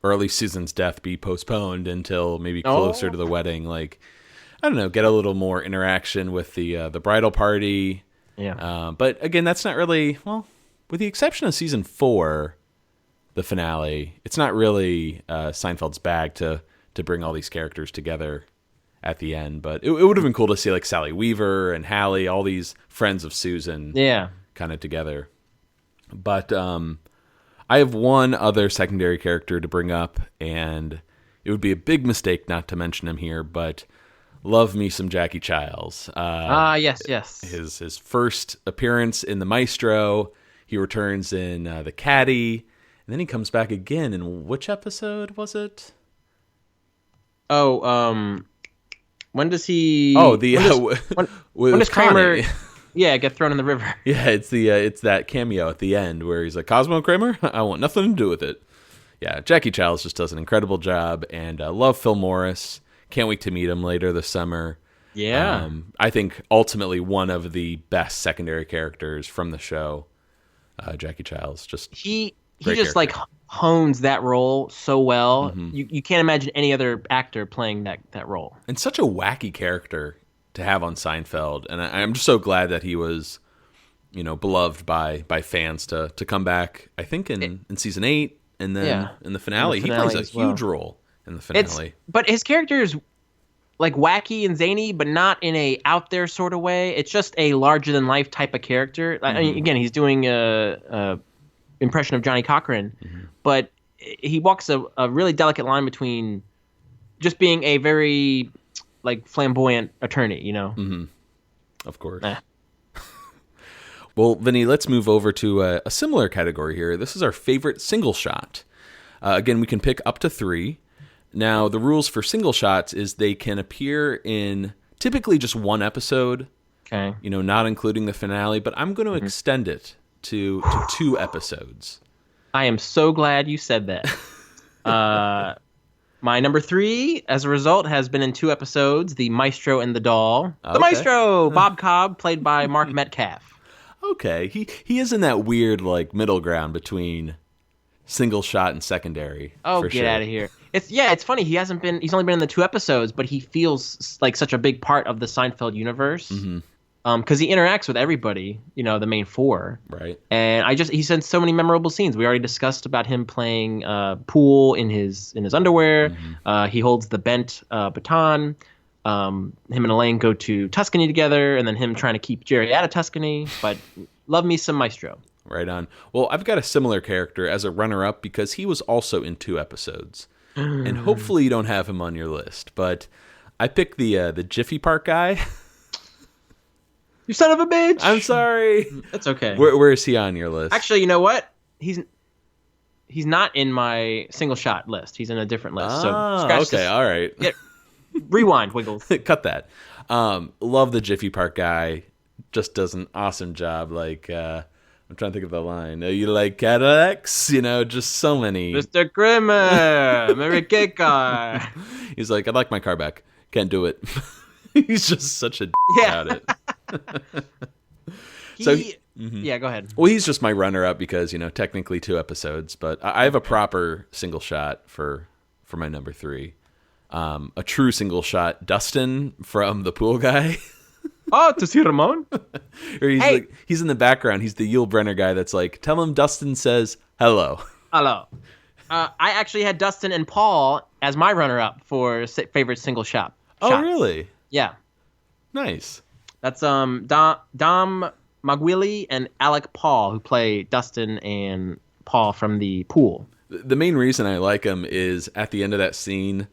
S3: or at least Susan's death be postponed until maybe closer to the wedding. Like, I don't know, get a little more interaction with the bridal party.
S2: Yeah.
S3: But again, that's not really, well, with the exception of season 4, the finale, it's not really Seinfeld's bag to bring all these characters together at the end. But it would have been cool to see like Sally Weaver and Hallie, all these friends of Susan, kind of together. But I have one other secondary character to bring up, and it would be a big mistake not to mention him here, but love me some Jackie Chiles.
S2: Yes.
S3: His first appearance in The Maestro. He returns in The Caddy, and then he comes back again in which episode was it?
S2: When does he?
S3: When
S2: does Kramer? Get thrown in the river.
S3: Yeah, it's that cameo at the end where he's like, Cosmo Kramer, I want nothing to do with it. Yeah, Jackie Chiles just does an incredible job, and love Phil Morris. Can't wait to meet him later this summer.
S2: Yeah,
S3: I think ultimately one of the best secondary characters from the show. Jackie Chiles,
S2: he just like hones that role so well. Mm-hmm. You can't imagine any other actor playing that role.
S3: And such a wacky character to have on Seinfeld, and I'm just so glad that he was, beloved by fans to come back. I think in season 8, and then in the finale, he plays a huge role in the finale.
S2: But his character is like wacky and zany, but not in a out there sort of way. It's just a larger than life type of character. Mm-hmm. I mean, again, he's doing a impression of Johnny Cochran, but he walks a really delicate line between just being a very like flamboyant attorney,
S3: Mm-hmm. Of course. Well, Vinny, let's move over to a similar category here. This is our favorite single shot. Again, we can pick up to 3. Now, the rules for single shots is they can appear in typically just one episode,
S2: okay,
S3: not including the finale, but I'm going to extend it to 2 episodes.
S2: I am so glad you said that. My number 3, as a result, has been in 2 episodes, The Maestro and the Doll. Okay. The Maestro! Bob Cobb, played by Mark Metcalf.
S3: Okay, he is in that weird like middle ground between single shot and secondary.
S2: Oh, get out of here. It's funny. He's only been in the 2 episodes, but he feels like such a big part of the Seinfeld universe. Mm-hmm. Because he interacts with everybody, the main 4.
S3: Right.
S2: And he sent so many memorable scenes. We already discussed about him playing pool in his underwear. Mm-hmm. He holds the bent baton. Him and Elaine go to Tuscany together, and then him trying to keep Jerry out of Tuscany. But love me some Maestro.
S3: Right on. Well, I've got a similar character as a runner-up because he was also in 2 episodes. And hopefully you don't have him on your list, but I picked the Jiffy Park guy.
S2: You son of a bitch!
S3: I'm sorry.
S2: That's okay.
S3: Where is he on your list?
S2: Actually, you know what? He's not in my single shot list. He's in a different list. So scratch
S3: okay,
S2: this.
S3: all right.
S2: Yeah, rewind, Wiggles.
S3: Cut that. Love the Jiffy Park guy. Just does an awesome job. Like, I'm trying to think of the line. You like Cadillacs? You know, just so many.
S2: Mr. Kramer, Mary Kay car.
S3: He's like, I'd like my car back. Can't do it. He's just such a about it.
S2: Yeah, go ahead.
S3: Well, he's just my runner-up because, you know, technically 2 episodes, but I have a proper single shot for my number 3. A true single shot, Dustin from The Pool Guy.
S2: Oh, to see Ramon?
S3: Or he's in the background. He's the Yul Brenner guy that's like, tell him Dustin says hello.
S2: Hello. I actually had Dustin and Paul as my runner-up for favorite single shot.
S3: Oh, really?
S2: Yeah.
S3: Nice.
S2: That's Dom Maguili and Alec Paul, who play Dustin and Paul from The Pool.
S3: The main reason I like him is at the end of that scene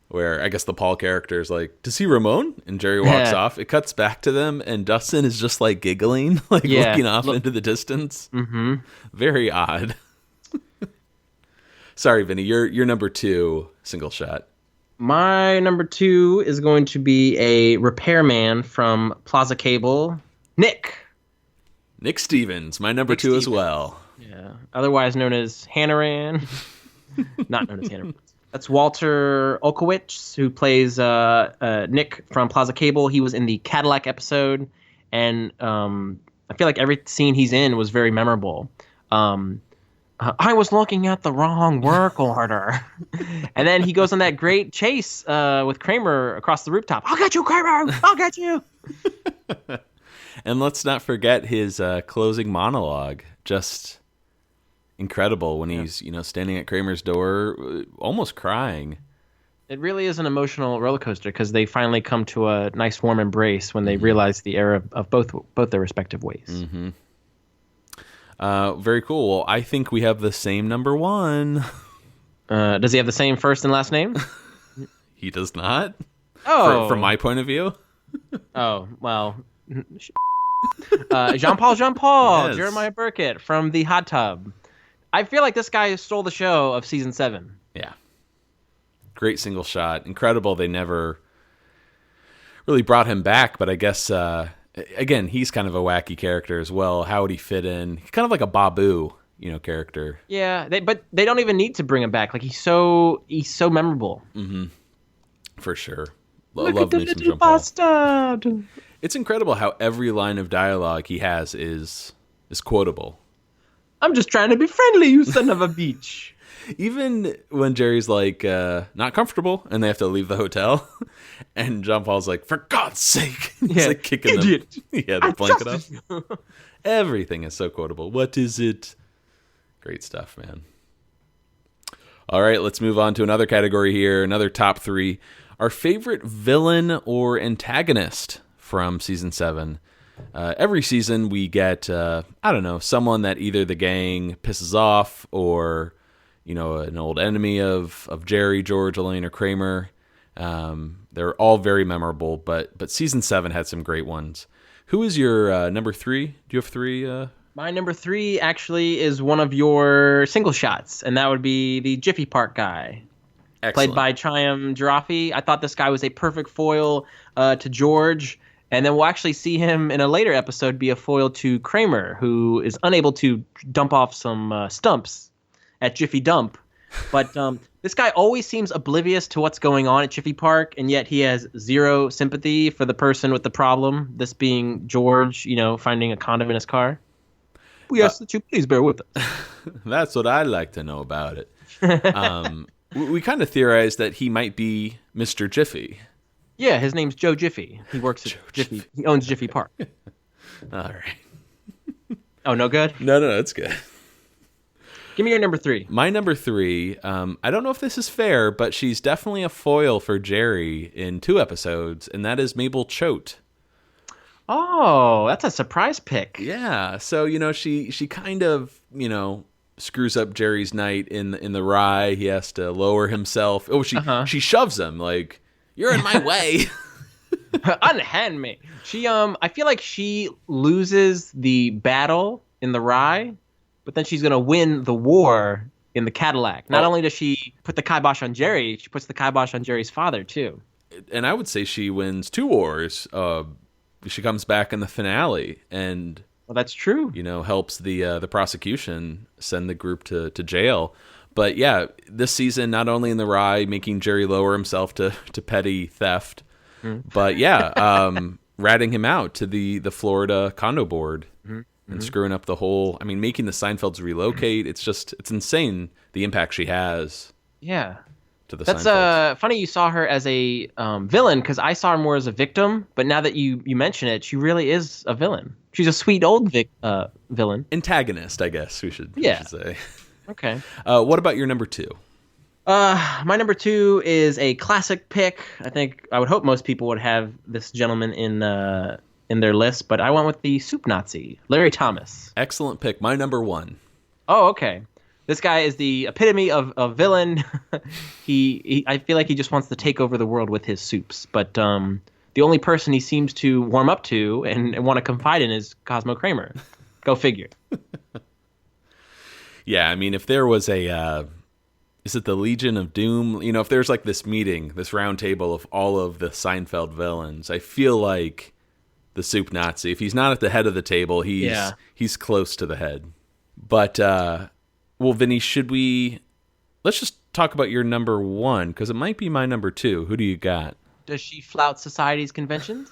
S3: where I guess the Paul character is like, to see Ramon? And Jerry walks off. It cuts back to them, and Dustin is just like giggling, like looking off into the distance.
S2: Mm-hmm.
S3: Very odd. Sorry, Vinny, you're number 2 single shot.
S2: My number 2 is going to be a repairman from Plaza Cable, Nick
S3: Stevens, my number 2 as well.
S2: Yeah, otherwise known as Hannaran. Not known as Hannaran. That's Walter Olkowicz, who plays Nick from Plaza Cable. He was in the Cadillac episode, and I feel like every scene he's in was very memorable. I was looking at the wrong work order. And then he goes on that great chase with Kramer across the rooftop. I'll get you, Kramer! I'll get you!
S3: And let's not forget his closing monologue. Just incredible when he's, you know, standing at Kramer's door, almost crying.
S2: It really is an emotional roller coaster because they finally come to a nice warm embrace when they realize the error of both their respective ways.
S3: Mm-hmm. Very cool. Well, I think we have the same number 1.
S2: Does he have the same first and last name?
S3: He does not.
S2: Oh.
S3: From my point of view.
S2: Oh, well. Jean-Paul,
S3: Yes.
S2: Jeremiah Burkett from The Hot Tub. I feel like this guy stole the show of season 7.
S3: Yeah. Great single shot. Incredible they never really brought him back, but I guess, again, he's kind of a wacky character as well. How would he fit in? He's kind of like a Babu, you know, character.
S2: Yeah, but they don't even need to bring him back. Like, he's so memorable.
S3: Mm-hmm. For sure.
S2: Look
S3: Love
S2: at the
S3: me some
S2: little
S3: Jean-Paul.
S2: bastard.
S3: It's incredible how every line of dialogue he has is quotable.
S2: I'm just trying to be friendly, you son of a bitch.
S3: Even when Jerry's like, not comfortable, and they have to leave the hotel, and John Paul's like, for God's sake. He's like kicking
S2: idiot.
S3: the blanket off. Everything is so quotable. What is it? Great stuff, man. All right, let's move on to another category here, another top 3. Our favorite villain or antagonist from season 7. Every season we get, someone that either the gang pisses off or, you know, an old enemy of Jerry, George, Elaine, or Kramer. They're all very memorable, but season 7 had some great ones. Who is your number 3? Do you have 3?
S2: My number 3 actually is one of your single shots, and that would be the Jiffy Park guy.
S3: Excellent.
S2: Played by Chaim Jirafi. I thought this guy was a perfect foil to George. And then we'll actually see him in a later episode be a foil to Kramer, who is unable to dump off some stumps at Jiffy Dump. But this guy always seems oblivious to what's going on at Jiffy Park, and yet he has zero sympathy for the person with the problem, this being George, you know, finding a condom in his car. We ask that you please bear with us.
S3: That's what I'd like to know about it. We kind of theorized that he might be Mr. Jiffy.
S2: Yeah, his name's Joe Jiffy. He works at Jiffy. He owns Jiffy Park.
S3: All right.
S2: Oh, no good?
S3: No, it's good.
S2: Give me your number 3.
S3: My number 3, I don't know if this is fair, but she's definitely a foil for Jerry in 2 episodes, and that is Mabel Choate.
S2: Oh, that's a surprise pick.
S3: Yeah. So, she kind of, screws up Jerry's night in the rye. He has to lower himself. Oh, she shoves him like, "You're in my way."
S2: Unhand me. I feel like she loses the battle in the rye, but then she's gonna win the war in the Cadillac. Not only does she put the kibosh on Jerry, she puts the kibosh on Jerry's father too.
S3: And I would say she wins 2 wars. She comes back in the finale and,
S2: well, that's true.
S3: Helps the prosecution send the group to jail. But yeah, this season, not only in the rye, making Jerry lower himself to petty theft, but yeah, ratting him out to the Florida condo board and screwing up the whole. I mean, making the Seinfelds relocate. It's insane the impact she has.
S2: Yeah.
S3: To the
S2: That's
S3: Seinfelds.
S2: funny you saw her as a villain, because I saw her more as a victim, but now that you mention it, she really is a villain. She's a sweet old villain.
S3: Antagonist, I guess we should say.
S2: Okay.
S3: What about your number 2?
S2: My number 2 is a classic pick. I would hope most people would have this gentleman in their list, but I went with the Soup Nazi, Larry Thomas.
S3: Excellent pick. My number 1.
S2: Oh, okay. This guy is the epitome of villain. I feel like he just wants to take over the world with his soups. But the only person he seems to warm up to and want to confide in is Cosmo Kramer. Go figure.
S3: Yeah, I mean, if there was is it the Legion of Doom? If there's like this meeting, this round table of all of the Seinfeld villains, I feel like the Soup Nazi, if he's not at the head of the table, he's close to the head. But... well, Vinny, let's just talk about your number 1, because it might be my number 2. Who do you got?
S2: Does she flout society's conventions?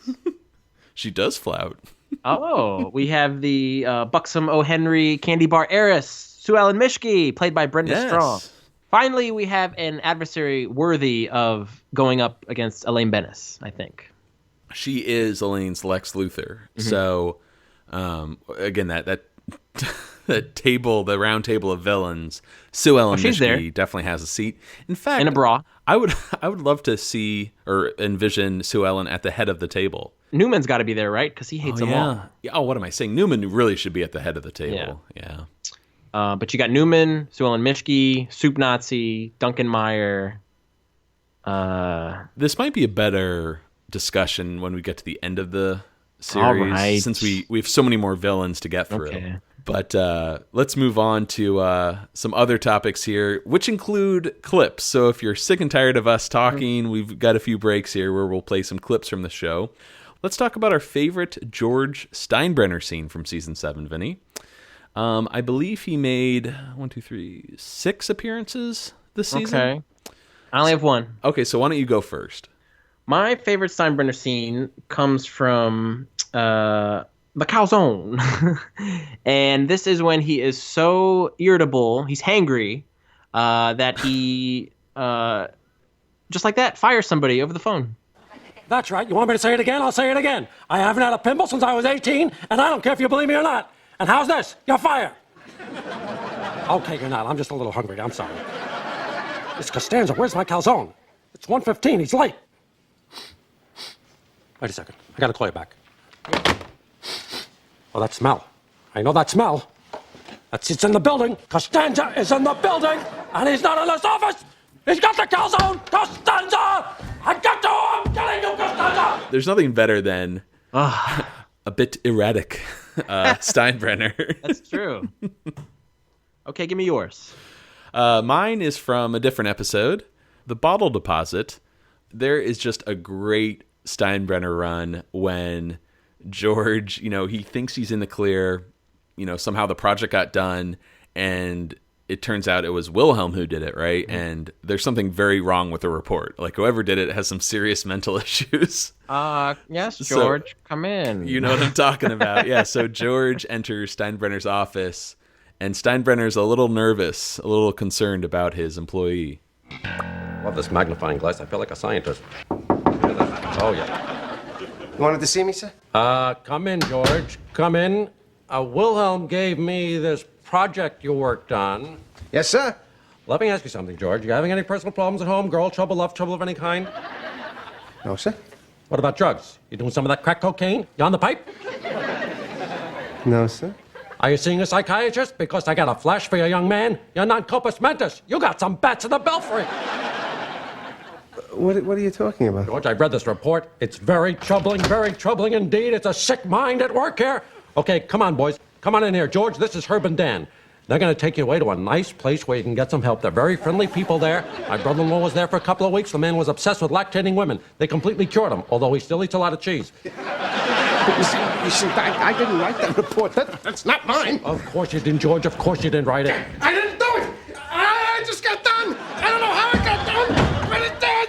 S3: She does flout.
S2: Oh, we have the buxom O. Henry candy bar heiress, Sue Ellen Mishke, played by Brenda Strong. Finally, we have an adversary worthy of going up against Elaine Bennis, I think.
S3: She is Elaine's Lex Luthor. Mm-hmm. So, again, that the round table of villains, Sue Ellen Mishke definitely has a seat. In fact,
S2: in a bra.
S3: I would love to see or envision Sue Ellen at the head of the table.
S2: Newman's got to be there, right? Because he hates them all.
S3: Yeah. Oh, what am I saying? Newman really should be at the head of the table. Yeah.
S2: But you got Newman, Sue Ellen Mishke, Soup Nazi, Duncan Meyer.
S3: This might be a better discussion when we get to the end of the series, since we have so many more villains to get through. Okay. But let's move on to some other topics here, which include clips. So if you're sick and tired of us talking, we've got a few breaks here where we'll play some clips from the show. Let's talk about our favorite George Steinbrenner scene from season 7, Vinny. I believe he made 6 appearances this season.
S2: Okay. I only have 1.
S3: Okay, so why don't you go first?
S2: My favorite Steinbrenner scene comes from the calzone. And this is when he is so irritable, he's hangry, that he, just like that, fires somebody over the phone.
S1: That's right. You want me to say it again? I'll say it again. I haven't had a pimple since I was 18, and I don't care if you believe me or not. And how's this? You're fired. Okay, you're not. I'm just a little hungry. I'm sorry. It's Costanza. Where's my calzone? It's 1:15. He's late. Wait a second. I gotta call you back. Oh, that smell. I know that smell. It's in the building. Costanza is in the building, and he's not in his office. He's got the calzone. Costanza! I got to him! I'm telling you, Costanza!
S3: There's nothing better than a bit erratic Steinbrenner.
S2: That's true. Okay, give me yours.
S3: Mine is from a different episode, The Bottle Deposit. There is just a great Steinbrenner run when George, he thinks he's in the clear, somehow the project got done, and it turns out it was Wilhelm who did it, right? Mm-hmm. And there's something very wrong with the report. Like, whoever did it has some serious mental issues.
S2: Yes, George, come in.
S3: You know what I'm talking about. Yeah, so George enters Steinbrenner's office, and Steinbrenner's a little nervous, a little concerned about his employee.
S4: Love this magnifying glass. I feel like a scientist. Oh, yeah.
S5: You wanted to see me, sir?
S1: Come in, George. Come in. Wilhelm gave me this project you worked on.
S5: Yes, sir.
S1: Let me ask you something, George. You having any personal problems at home? Girl trouble, love trouble of any kind?
S5: No, sir.
S1: What about drugs? You doing some of that crack cocaine? You on the pipe?
S5: No, sir.
S1: Are you seeing a psychiatrist? Because I got a flash for you, young man. You're non-compos mentis. You got some bats in the belfry.
S5: What are you talking about?
S1: George, I've read this report. It's very troubling indeed. It's a sick mind at work here. Okay, come on, boys. Come on in here. George, this is Herb and Dan. They're going to take you away to a nice place where you can get some help. They're very friendly people there. My brother-in-law was there for a couple of weeks. The man was obsessed with lactating women. They completely cured him, although he still eats a lot of cheese.
S5: You see, I didn't write that report. That's not mine.
S1: Of course you didn't, George. Of course you didn't write it.
S5: I didn't do it. I just got done. I don't know how it got done, but it did.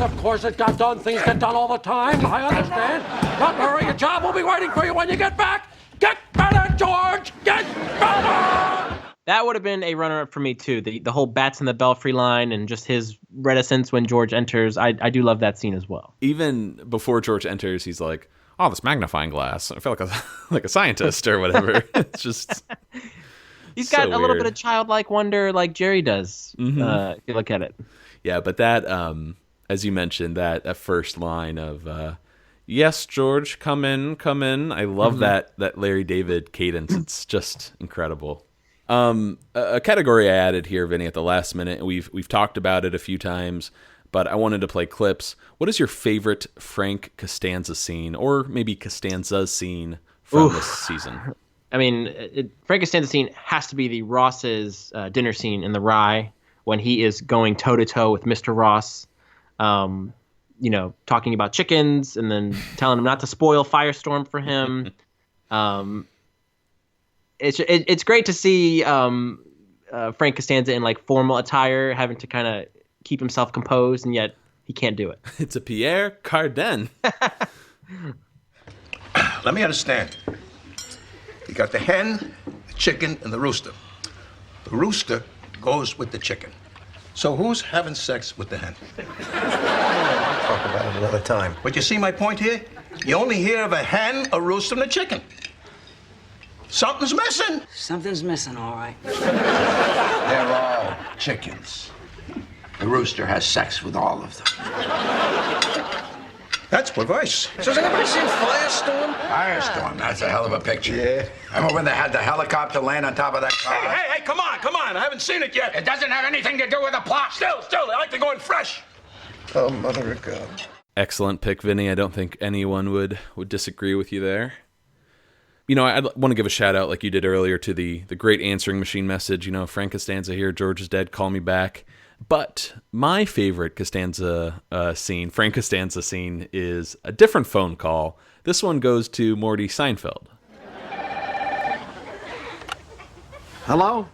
S1: Of course it got done. Things get done all the time. I understand. Don't worry, your job will be waiting for you when you get back. Get better, George! Get better!
S2: That would have been a runner-up for me, too. The whole bats in the belfry line and just his reticence when George enters. I do love that scene as well.
S3: Even before George enters, he's like, oh, this magnifying glass. I feel like a scientist or whatever. It's just
S2: He's got
S3: so
S2: a little
S3: weird.
S2: bit of childlike wonder like Jerry does, if you look at it.
S3: Yeah, but that, as you mentioned, that first line of, yes, George, come in. I love that Larry David cadence. It's just incredible. A category I added here, Vinny, at the last minute, and we've talked about it a few times, but I wanted to play clips. What is your favorite Frank Costanza scene, or maybe Costanza's scene from this season?
S2: I mean, Frank Costanza's scene has to be the Ross's dinner scene in the Rye when he is going toe-to-toe with Mr. Ross, talking about chickens and then telling him not to spoil Firestorm for him. It's great to see Frank Costanza in like formal attire, having to kind of keep himself composed, and yet he can't do it.
S3: It's a Pierre Cardin.
S6: Let me understand. You got the hen, the chicken, and the rooster. The rooster goes with the chicken. So who's having sex with the hen?
S5: Talk about it another time.
S6: But you see my point here? You only hear of a hen, a rooster, and a chicken. Something's missing.
S7: Something's missing, all right.
S6: They're all chickens. The rooster has sex with all of them. That's perverse.
S5: So has anybody seen Firestorm?
S6: Firestorm, that's a hell of a picture.
S5: Yeah.
S6: Remember when they had the helicopter land on top of that car? Hey, come on. I haven't seen it yet. It doesn't have anything to do with the plot. Still, I like to go in fresh.
S5: Oh, mother of God.
S3: Excellent pick, Vinny. I don't think anyone would disagree with you there. I want to give a shout out, like you did earlier, to the great answering machine message. Frank Costanza here, George is dead, call me back. But my favorite Costanza scene, Frank Costanza scene, is a different phone call. This one goes to Morty Seinfeld.
S8: Hello?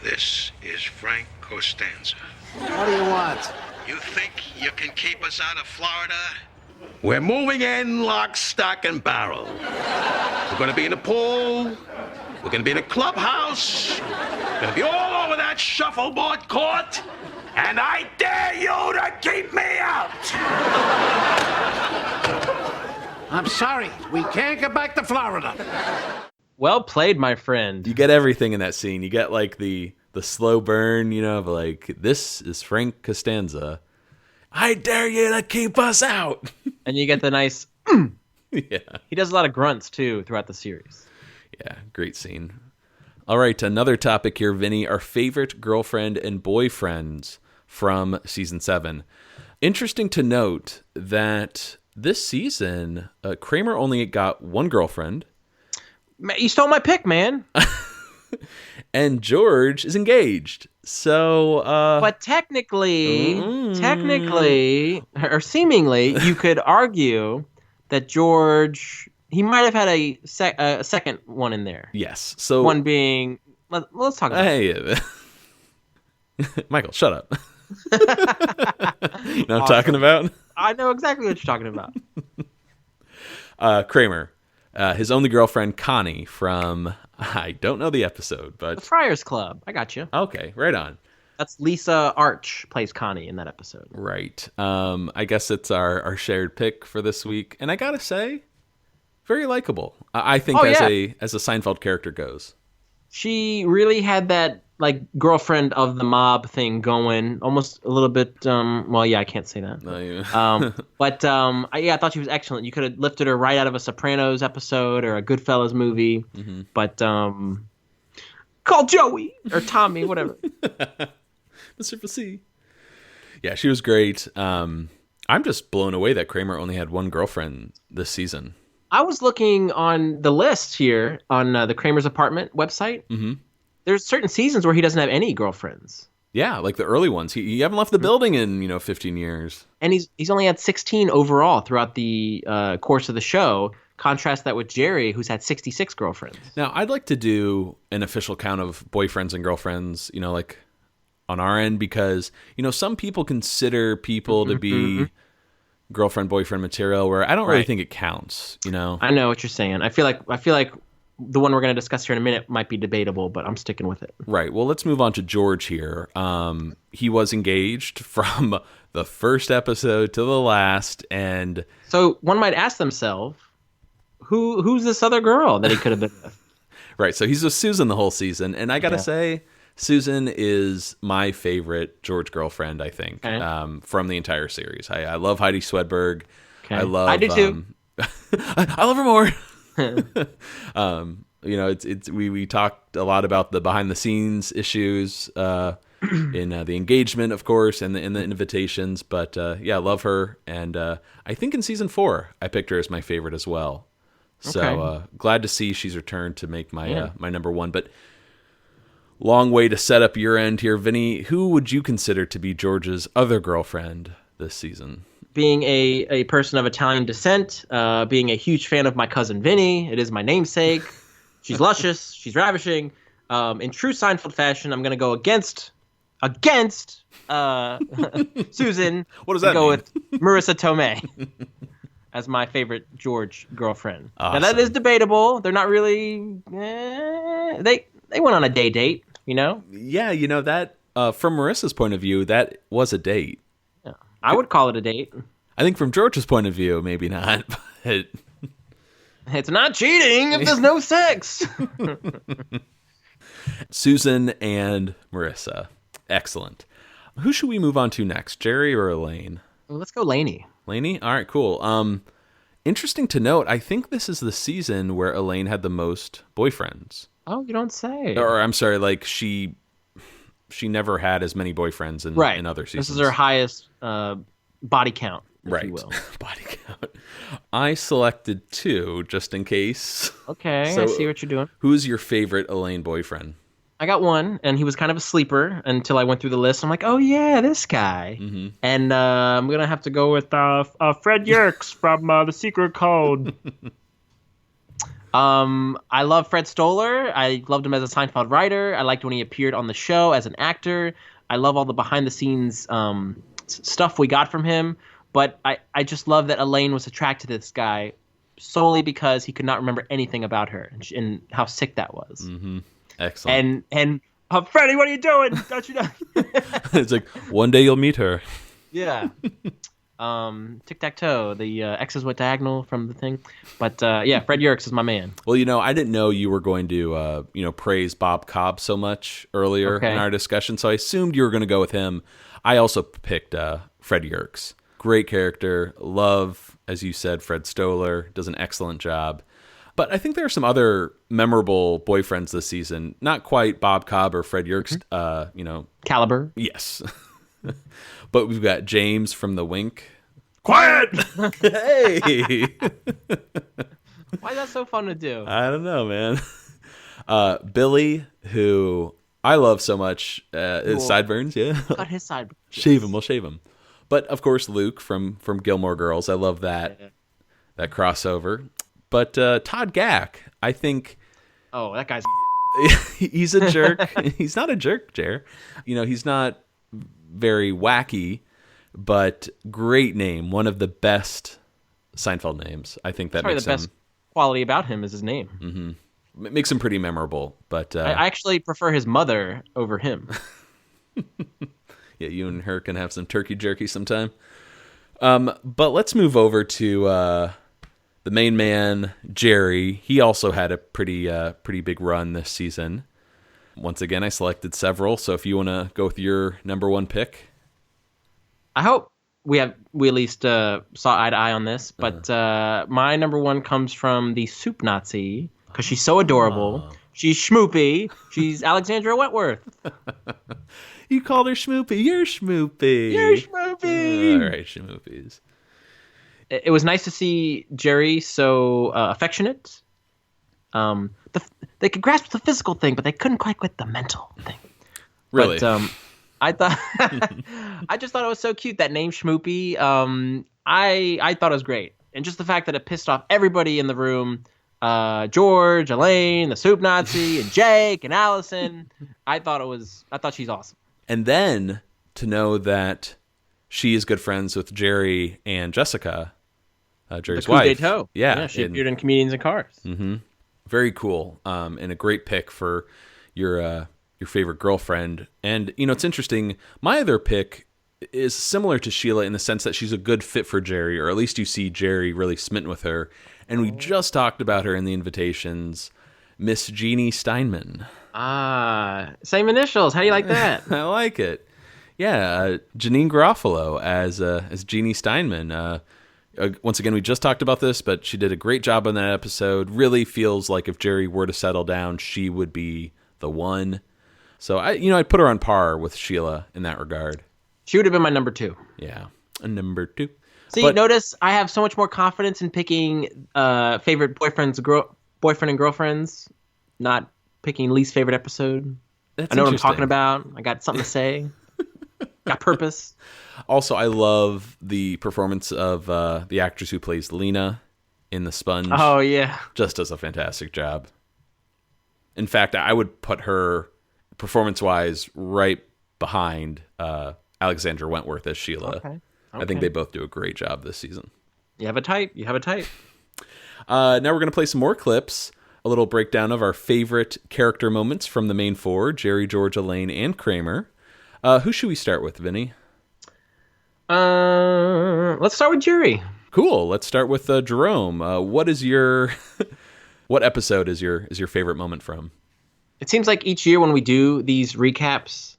S6: This is Frank Costanza.
S8: What do you want?
S6: You think you can keep us out of Florida? We're moving in lock, stock, and barrel. We're going to be in the pool. We're going to be in a clubhouse. We're going to be all over that shuffleboard court. And I dare you to keep me out.
S8: I'm sorry. We can't get back to Florida.
S2: Well played, my friend.
S3: You get everything in that scene. You get like the slow burn, of like, this is Frank Costanza. I dare you to keep us out.
S2: And you get the nice...
S3: Yeah.
S2: He does a lot of grunts, too, throughout the series.
S3: Yeah, great scene. All right, another topic here, Vinny. Our favorite girlfriend and boyfriends from season 7. Interesting to note that this season, Kramer only got one girlfriend.
S2: You stole my pick, man.
S3: And George is engaged. So,
S2: but technically, or seemingly, you could argue that George, he might have had a second one in there.
S3: Yes. So
S2: one being, let's talk about it.
S3: Hey, Michael, shut up. You know what I'm talking about?
S2: I know exactly what you're talking about.
S3: Kramer, his only girlfriend, Connie, from, I don't know the episode, but...
S2: The Friars Club. I got you.
S3: Okay, right on.
S2: That's Lisa Arch plays Connie in that episode.
S3: Right. I guess it's our shared pick for this week. And I gotta say, very likable. I think as a Seinfeld character goes.
S2: she really had that like girlfriend of the mob thing going, almost a little bit. Well, yeah, I can't say that.
S3: No, you-
S2: I thought she was excellent. You could have lifted her right out of a Sopranos episode or a Goodfellas movie, but call Joey or Tommy, whatever.
S3: Mr. Facile. Yeah, she was great. I'm just blown away that Kramer only had one girlfriend this season.
S2: I was looking on the list here on the Kramer's Apartment website. Mm-hmm. There's certain seasons where he doesn't have any girlfriends.
S3: Yeah, like the early ones. He haven't left the building in 15 years.
S2: And he's only had 16 overall throughout the course of the show. Contrast that with Jerry, who's had 66 girlfriends.
S3: Now, I'd like to do an official count of boyfriends and girlfriends, like on our end, because, some people consider people to be girlfriend, boyfriend material where I don't really think it counts,
S2: I know what you're saying. I feel like the one we're going to discuss here in a minute might be debatable, but I'm sticking with it.
S3: Right. Well, let's move on to George here. He was engaged from the first episode to the last, and
S2: so one might ask themselves, who's this other girl that he could have been with?
S3: Right. So he's with Susan the whole season, and I gotta say, Susan is my favorite George girlfriend. I think from the entire series. I love Heidi Swedberg.
S2: Okay.
S3: I
S2: do too.
S3: I love her more. We talked a lot about the behind the scenes issues in the engagement, of course, and the invitations. But I love her, and I think in season 4 I picked her as my favorite as well. So glad to see she's returned to make my my number one. But long way to set up your end here, Vinny. Who would you consider to be George's other girlfriend this season?
S2: Being a person of Italian descent, being a huge fan of my cousin Vinny, it is my namesake. She's luscious. She's ravishing. In true Seinfeld fashion, I'm going to go against Susan.
S3: What does that
S2: go
S3: mean?
S2: with Marissa Tomei as my favorite George girlfriend.
S3: Awesome.
S2: Now that is debatable. They're not really. They went on a date.
S3: Yeah, that from Marissa's point of view, that was a date.
S2: I would call it a date.
S3: I think from George's point of view, maybe not. But
S2: it's not cheating if there's no sex.
S3: Susan and Marissa. Excellent. Who should we move on to next, Jerry or Elaine?
S2: Well, let's go Lainey.
S3: Lainey? All right, cool. Interesting to note, I think this is the season where Elaine had the most boyfriends.
S2: Oh, you don't say.
S3: Or I'm sorry, like she never had as many boyfriends in other seasons.
S2: This is her highest body count, if you will.
S3: Body count. I selected 2 just in case.
S2: Okay,
S3: So,
S2: I see what you're doing.
S3: Who's your favorite Elaine boyfriend?
S2: I got one, and he was kind of a sleeper until I went through the list. I'm like, oh yeah, this guy. Mm-hmm. And I'm gonna have to go with Fred Yerkes from The Secret Code. I love Fred Stoller. I loved him as a Seinfeld writer. I liked when he appeared on the show as an actor. I love all the behind-the-scenes stuff we got from him. But I just love that Elaine was attracted to this guy solely because he could not remember anything about her and how sick that was.
S3: Mm-hmm. Excellent.
S2: And Freddie, what are you doing? Don't you know?
S3: It's like, one day you'll meet her.
S2: Yeah. Tic-tac-toe. The X's went diagonal from the thing. But Fred Yerkes is my man.
S3: Well, I didn't know you were going to, praise Bob Cobb so much earlier in our discussion, so I assumed you were going to go with him. I also picked Fred Yerkes. Great character. Love, as you said, Fred Stoller. Does an excellent job. But I think there are some other memorable boyfriends this season. Not quite Bob Cobb or Fred Yerkes,
S2: Caliber.
S3: Yes. But we've got James from The Wink. Quiet! Hey!
S2: Why is that so fun to do?
S3: I don't know, man. Billy, who I love so much. His sideburns, yeah.
S2: Cut his sideburns.
S3: Shave him, we'll shave him. But, of course, Luke from Gilmore Girls. I love that crossover. But Todd Gack, I think...
S2: Oh, that guy's...
S3: he's a jerk. He's not a jerk, Jer. He's not very wacky, but great name. One of the best Seinfeld names. I think that
S2: Probably
S3: makes
S2: the best quality about him is his name.
S3: Mm-hmm. It makes him pretty memorable. But
S2: I actually prefer his mother over him.
S3: Yeah, you and her can have some turkey jerky sometime. But let's move over to the main man, Jerry. He also had a pretty big run this season. Once again, I selected several, so if you want to go with your number one pick.
S2: I hope we at least saw eye to eye on this, but my number one comes from the Soup Nazi, because she's so adorable. She's schmoopy. She's Alexandra Wentworth.
S3: You called her Schmoopy. You're Schmoopy.
S2: You're Schmoopy.
S3: All right, Schmoopies.
S2: It was nice to see Jerry so affectionate. They could grasp the physical thing, but they couldn't quite get the mental thing.
S3: Really?
S2: But I thought I just thought it was so cute, that name Schmoopy. I thought it was great, and just the fact that it pissed off everybody in the room. George, Elaine, the Soup Nazi, and Jake and Allison. I thought she's awesome.
S3: And then to know that she is good friends with Jerry and Jessica, Jerry's wife.
S2: Yeah, she appeared in Comedians in Cars.
S3: Mm-hmm. Very cool, and a great pick for your favorite girlfriend. And it's interesting. My other pick is similar to Sheila in the sense that she's a good fit for Jerry, or at least you see Jerry really smitten with her. And we just talked about her in the invitations, Miss Jeannie Steinman.
S2: Same initials. How do you like that?
S3: I like it. Yeah, Janine Garofalo as Jeannie Steinman. Once again, we just talked about this, but she did a great job on that episode. Really feels like if Jerry were to settle down, she would be the one. So I'd put her on par with Sheila in that regard.
S2: She would have been my number 2.
S3: Yeah, a number 2.
S2: See, notice I have so much more confidence in picking favorite boyfriend and girlfriends, not picking least favorite episode.
S3: That's
S2: I know what I'm talking about. I got something to say. Got purpose.
S3: Also, I love the performance of the actress who plays Lena in The Sponge.
S2: Oh, yeah.
S3: Just does a fantastic job. In fact, I would put her performance-wise right behind Alexandra Wentworth as Sheila. Okay. I think they both do a great job this season.
S2: You have a type.
S3: Now we're going to play some more clips. A little breakdown of our favorite character moments from the main four, Jerry, George, Elaine, and Kramer. Who should we start with, Vinny?
S2: Let's start with Jerry.
S3: Cool. Let's start with Jerome. What is your what episode is your favorite moment from?
S2: It seems like each year when we do these recaps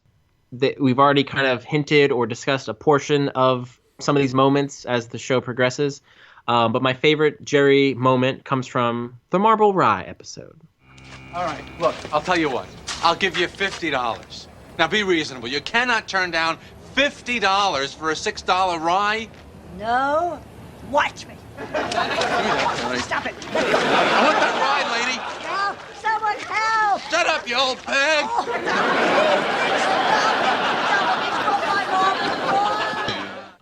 S2: that we've already kind of hinted or discussed a portion of some of these moments as the show progresses. But my favorite Jerry moment comes from the Marble Rye episode.
S7: All right, look, I'll tell you what. I'll give you $50. Now be reasonable. You cannot turn down $50 for a $6 rye.
S9: No, watch me.
S7: Give me that, all right?
S9: Stop it.
S7: I want that rye, lady.
S9: Help! Someone help!
S7: Shut up, you old pig.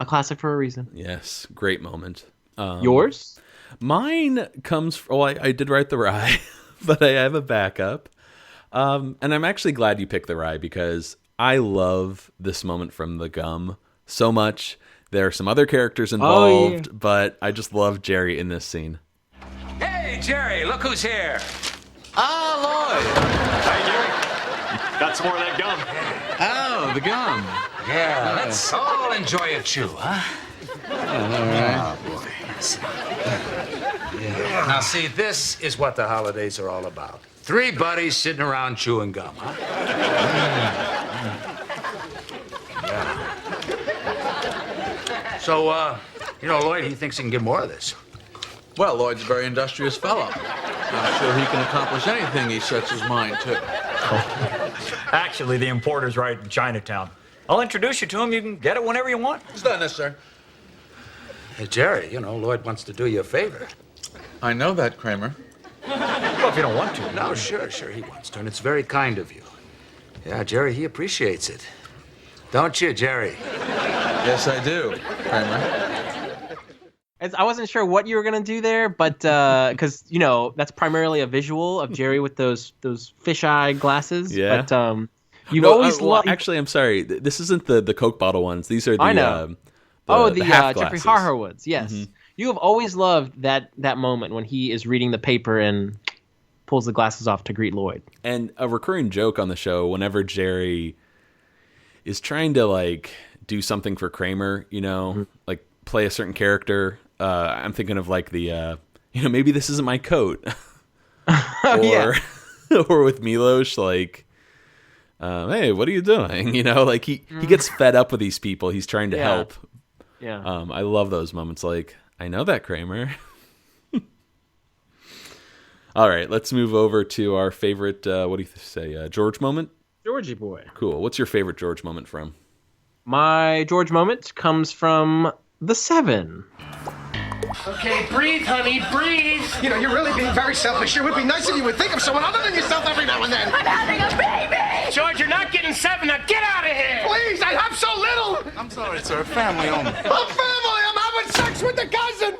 S2: A classic for a reason.
S3: Yes, great moment.
S2: Yours?
S3: Mine comes... I did write the rye, but I have a backup. And I'm actually glad you picked the rye because I love this moment from the gum so much. There are some other characters involved, but I just love Jerry in this scene.
S10: Hey, Jerry, look who's here.
S7: Ah, Lloyd.
S10: Hey, Jerry. Got some more of that gum.
S7: Oh, the gum.
S10: Yeah, let's all enjoy a chew, huh?
S7: All right.
S10: Oh, boy. Yeah. Now, see, this is what the holidays are all about. 3 buddies sitting around chewing gum, huh? Yeah. So, Lloyd, he thinks he can get more of this.
S7: Well, Lloyd's a very industrious fellow. I'm sure he can accomplish anything he sets his mind to.
S11: Actually, the importer's right in Chinatown. I'll introduce you to him. You can get it whenever you want.
S7: It's not necessary.
S10: Hey, Jerry, Lloyd wants to do you a favor.
S7: I know that, Kramer.
S11: Well, if you don't want to.
S10: No, sure, he wants to, and it's very kind of you. Yeah, Jerry, he appreciates it. Don't you, Jerry?
S7: Yes, I do, Kramer.
S2: I wasn't sure what you were going to do there, but because, that's primarily a visual of Jerry with those fisheye glasses.
S3: Yeah.
S2: But you've always loved...
S3: Actually, I'm sorry. This isn't the Coke bottle ones. These are the...
S2: I know.
S3: the half
S2: Jeffrey
S3: glasses.
S2: Harwood's, yes.
S3: Mm-hmm.
S2: You have always loved that moment when he is reading the paper and pulls the glasses off to greet Lloyd.
S3: And a recurring joke on the show, whenever Jerry is trying to, do something for Kramer, like play a certain character, I'm thinking of, the, maybe this isn't my coat. Or, or with Milos, hey, what are you doing? Like he gets fed up with these people. He's trying to help.
S2: Yeah.
S3: I love those moments. Like, I know that, Kramer. All right, let's move over to our favorite, what do you say, George moment?
S2: Georgie boy.
S3: Cool. What's your favorite George moment from?
S2: My George moment comes from The Seven.
S5: Okay, breathe, honey, breathe. You know, you're really being very selfish. It would be nice if you would think of someone other than yourself every now and then.
S9: I'm having a baby!
S5: George, you're not getting 7. Now get out of here! Please, I have so little!
S7: I'm sorry, sir. Family only.
S5: I'm family! I'm having sex with the cousin!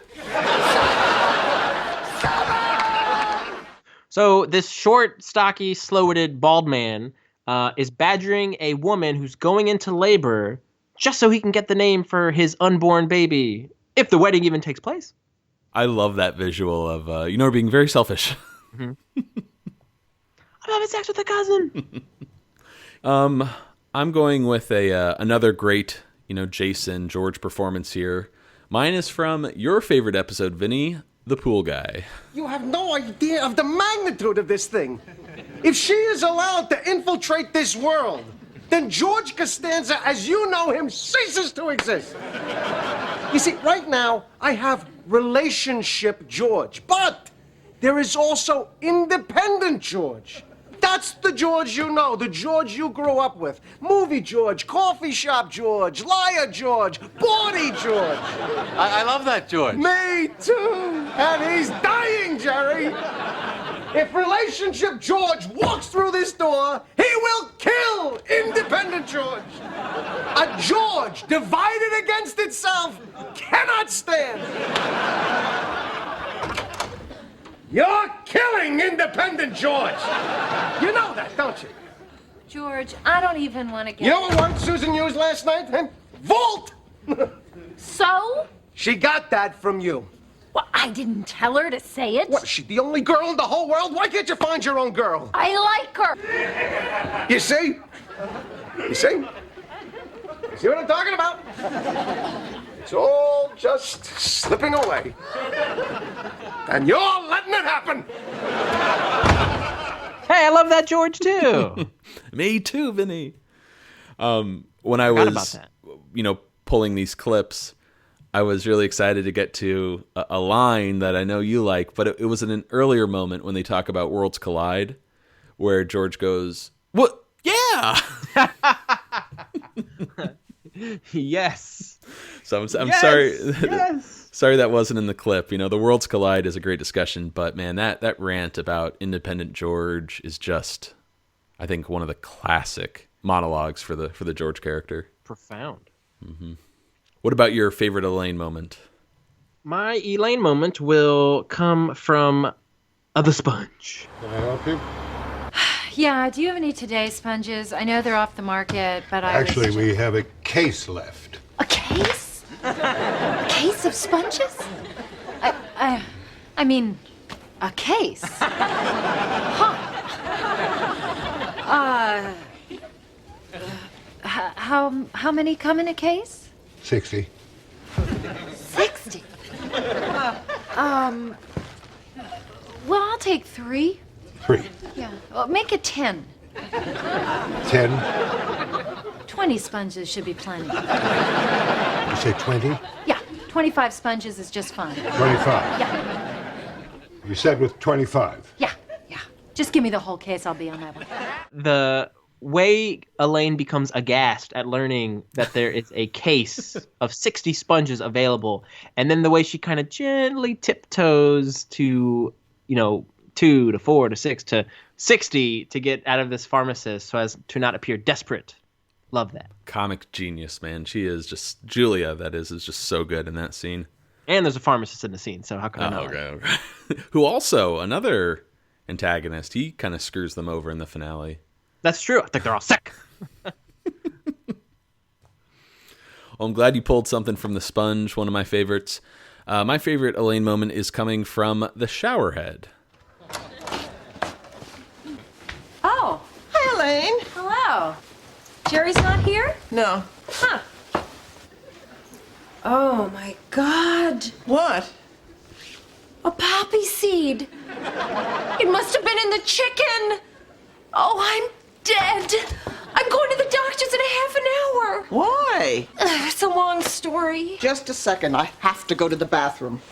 S2: So this short, stocky, slow-witted, bald man is badgering a woman who's going into labor just so he can get the name for his unborn baby, if the wedding even takes place.
S3: I love that visual of, we're being very selfish.
S2: I'm having sex with a cousin.
S3: I'm going with another great, Jason George performance here. Mine is from your favorite episode, Vinny, the pool guy.
S5: You have no idea of the magnitude of this thing. If she is allowed to infiltrate this world, then George Costanza, as you know him, ceases to exist. You see, right now, I have relationship George, but there is also independent George. That's the George you know, the George you grew up with. Movie George, coffee shop George, liar George, bawdy George.
S7: I love that, George.
S5: Me too. And he's dying, Jerry. If relationship George walks through this door, he will kill independent George. A George divided against itself cannot stand. You're killing independent George. You know that, don't you?
S9: George, I don't even want to get...
S5: You know what word Susan used last night? Huh? Vault!
S9: So?
S5: She got that from you.
S9: Well, I didn't tell her to say it.
S5: What, is she the only girl in the whole world? Why can't you find your own girl?
S9: I like her.
S5: You see? You see? You see what I'm talking about? It's all just slipping away. And you're letting it happen.
S2: Hey, I love that George too.
S3: Me too, Vinny. When I was, pulling these clips, I was really excited to get to a line that I know you like, but it was in an earlier moment when they talk about Worlds Collide, where George goes, "What? Yeah."
S2: Yes.
S3: So I'm
S2: yes,
S3: sorry.
S2: Yes.
S3: Sorry that wasn't in the clip. The Worlds Collide is a great discussion, but man, that rant about independent George is just, I think, one of the classic monologues for the George character.
S2: Profound.
S3: Mm-hmm. What about your favorite Elaine moment?
S2: My Elaine moment will come from The Sponge.
S12: Can I help you?
S13: Yeah, do you have any Today sponges? I know they're off the market, but
S12: Actually, we have a case left.
S13: A case? A case of sponges? I mean, a case. Huh. How many come in a case?
S12: 60.
S13: 60? Well, I'll take 3.
S12: 3.
S13: Yeah, well, make it 10.
S12: 10.
S13: 20 sponges should be plenty.
S12: You say 20?
S13: Yeah, 25 sponges is just fine.
S12: 25.
S13: Yeah,
S12: You said with 25.
S13: yeah. Just give me the whole case, I'll be on my way.
S2: The way Elaine becomes aghast at learning that there is a case of 60 sponges available, and then the way she kind of gently tiptoes to, 2 to 4 to 6 to 60 to get out of this pharmacist so as to not appear desperate. Love that.
S3: Comic genius, man. She is just, Julia, that is just so good in that scene.
S2: And there's a pharmacist in the scene, so how could I not?
S3: Okay. Who also, another antagonist, he kind of screws them over in the finale.
S2: That's true. I think they're all sick.
S3: Well, I'm glad you pulled something from The Sponge, one of my favorites. My favorite Elaine moment is coming from the showerhead.
S13: Oh.
S14: Hi, Elaine.
S13: Hello. Jerry's not here?
S14: No.
S13: Huh. Oh, my God.
S14: What?
S13: A poppy seed. It must have been in the chicken. Oh, I'm
S9: dead. I'm going to the doctor's in a half an hour.
S14: Why?
S9: It's a long story.
S14: Just a second. I have to go to the bathroom.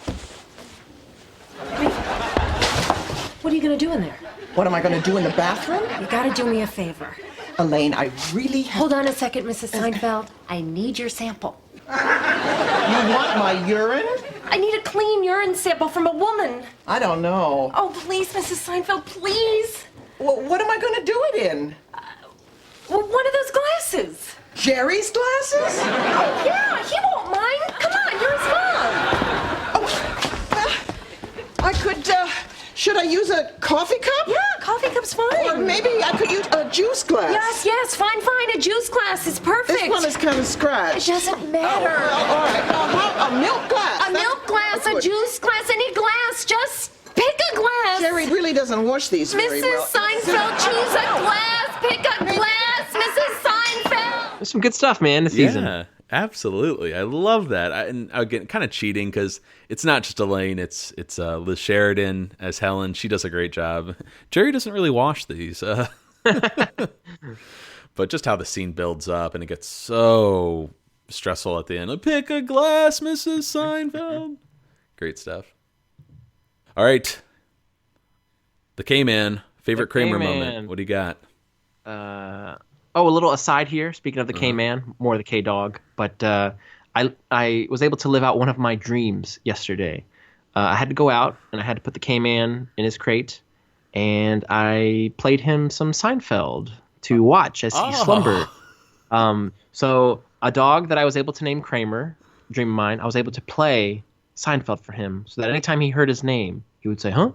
S9: What are you going to do in there?
S14: What am I going to do in the bathroom?
S9: You got to do me a favor.
S14: Elaine, I really have...
S9: Hold on a second, Mrs. Seinfeld. I need your sample.
S14: You want my urine?
S9: I need a clean urine sample from a woman.
S14: I don't know.
S9: Oh, please, Mrs. Seinfeld, please.
S14: Well, what am I going to do it in?
S9: Well, one of those glasses.
S14: Jerry's glasses?
S9: Oh, yeah, he won't mind. Come on, you're his mom.
S14: I could, should I use a coffee cup?
S9: Yeah, coffee cup's fine.
S14: Or maybe I could use a juice glass.
S9: Yes, fine. A juice glass is perfect.
S14: This one is kind of scratched.
S9: It doesn't matter.
S14: Oh, well, all right. A milk glass.
S9: A milk glass, a juice glass, any glass. Just pick a glass.
S14: Jerry really doesn't wash these very well.
S9: Mrs. Seinfeld, choose a glass. Pick a glass, Mrs. Seinfeld.
S2: There's some good stuff, man, this season.
S3: Yeah, absolutely. I love that. And again, kind of cheating because it's not just Elaine. It's Liz Sheridan as Helen. She does a great job. Jerry doesn't really wash these. But just how the scene builds up and it gets so stressful at the end. Pick a glass, Mrs. Seinfeld. Great stuff. All right. The K-Man. Favorite Kramer moment. What do you got?
S2: A little aside here. Speaking of the K-Man, more the K-Dog. But I was able to live out one of my dreams yesterday. I had to go out, and I had to put the K-Man in his crate, and I played him some Seinfeld to watch as he slumbered. So a dog that I was able to name Kramer, dream of mine, I was able to play Seinfeld for him, so that anytime he heard his name, he would say, "Huh?"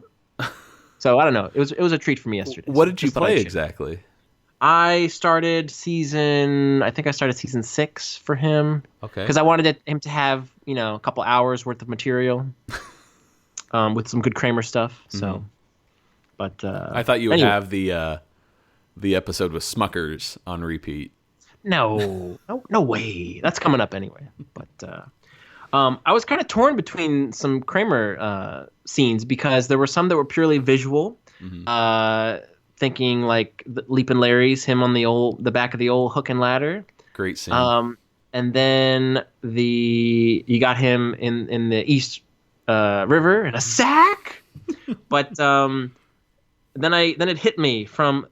S2: So I don't know. It was a treat for me yesterday.
S3: What did you play exactly?
S2: I started season 6 for him.
S3: Okay.
S2: Because I wanted him to have, a couple hours worth of material with some good Kramer stuff. So, but
S3: I thought you would have the episode with Smuckers on repeat.
S2: No way. That's coming up anyway. But I was kind of torn between some Kramer scenes because there were some that were purely visual. Thinking like Leapin' Larry's, him on the back of the old hook and ladder.
S3: Great scene.
S2: And then you got him in the East River in a sack. But then it hit me from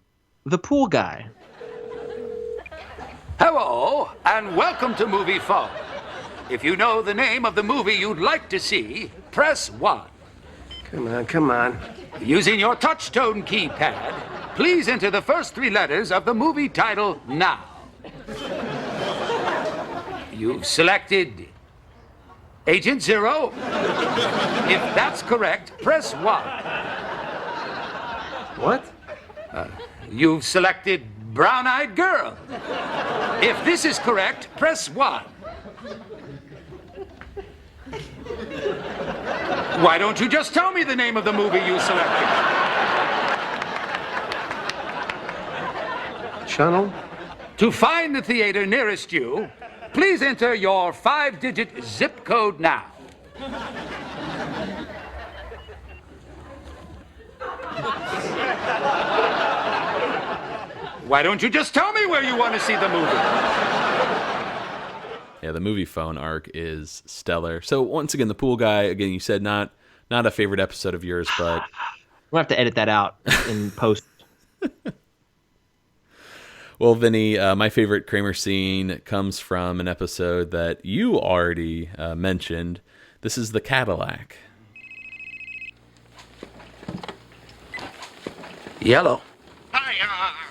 S2: the pool guy.
S10: Hello, and welcome to Movie Phone. If you know the name of the movie you'd like to see, press 1.
S5: Come on.
S10: Using your touch-tone keypad, please enter the first 3 letters of the movie title now. You've selected Agent Zero. If that's correct, press 1.
S5: What?
S10: You've selected Brown-Eyed Girl. If this is correct, press 1. Why don't you just tell me the name of the movie you selected?
S5: Channel?
S10: To find the theater nearest you, please enter your 5-digit zip code now. Why don't you just tell me where you want to see the movie?
S3: Yeah, the movie phone arc is stellar. So once again, the pool guy, again, you said not a favorite episode of yours, but
S2: we'll have to edit that out in post.
S3: Well, Vinny, my favorite Kramer scene comes from an episode that you already mentioned. This is the Cadillac.
S10: Yellow.
S15: Hi,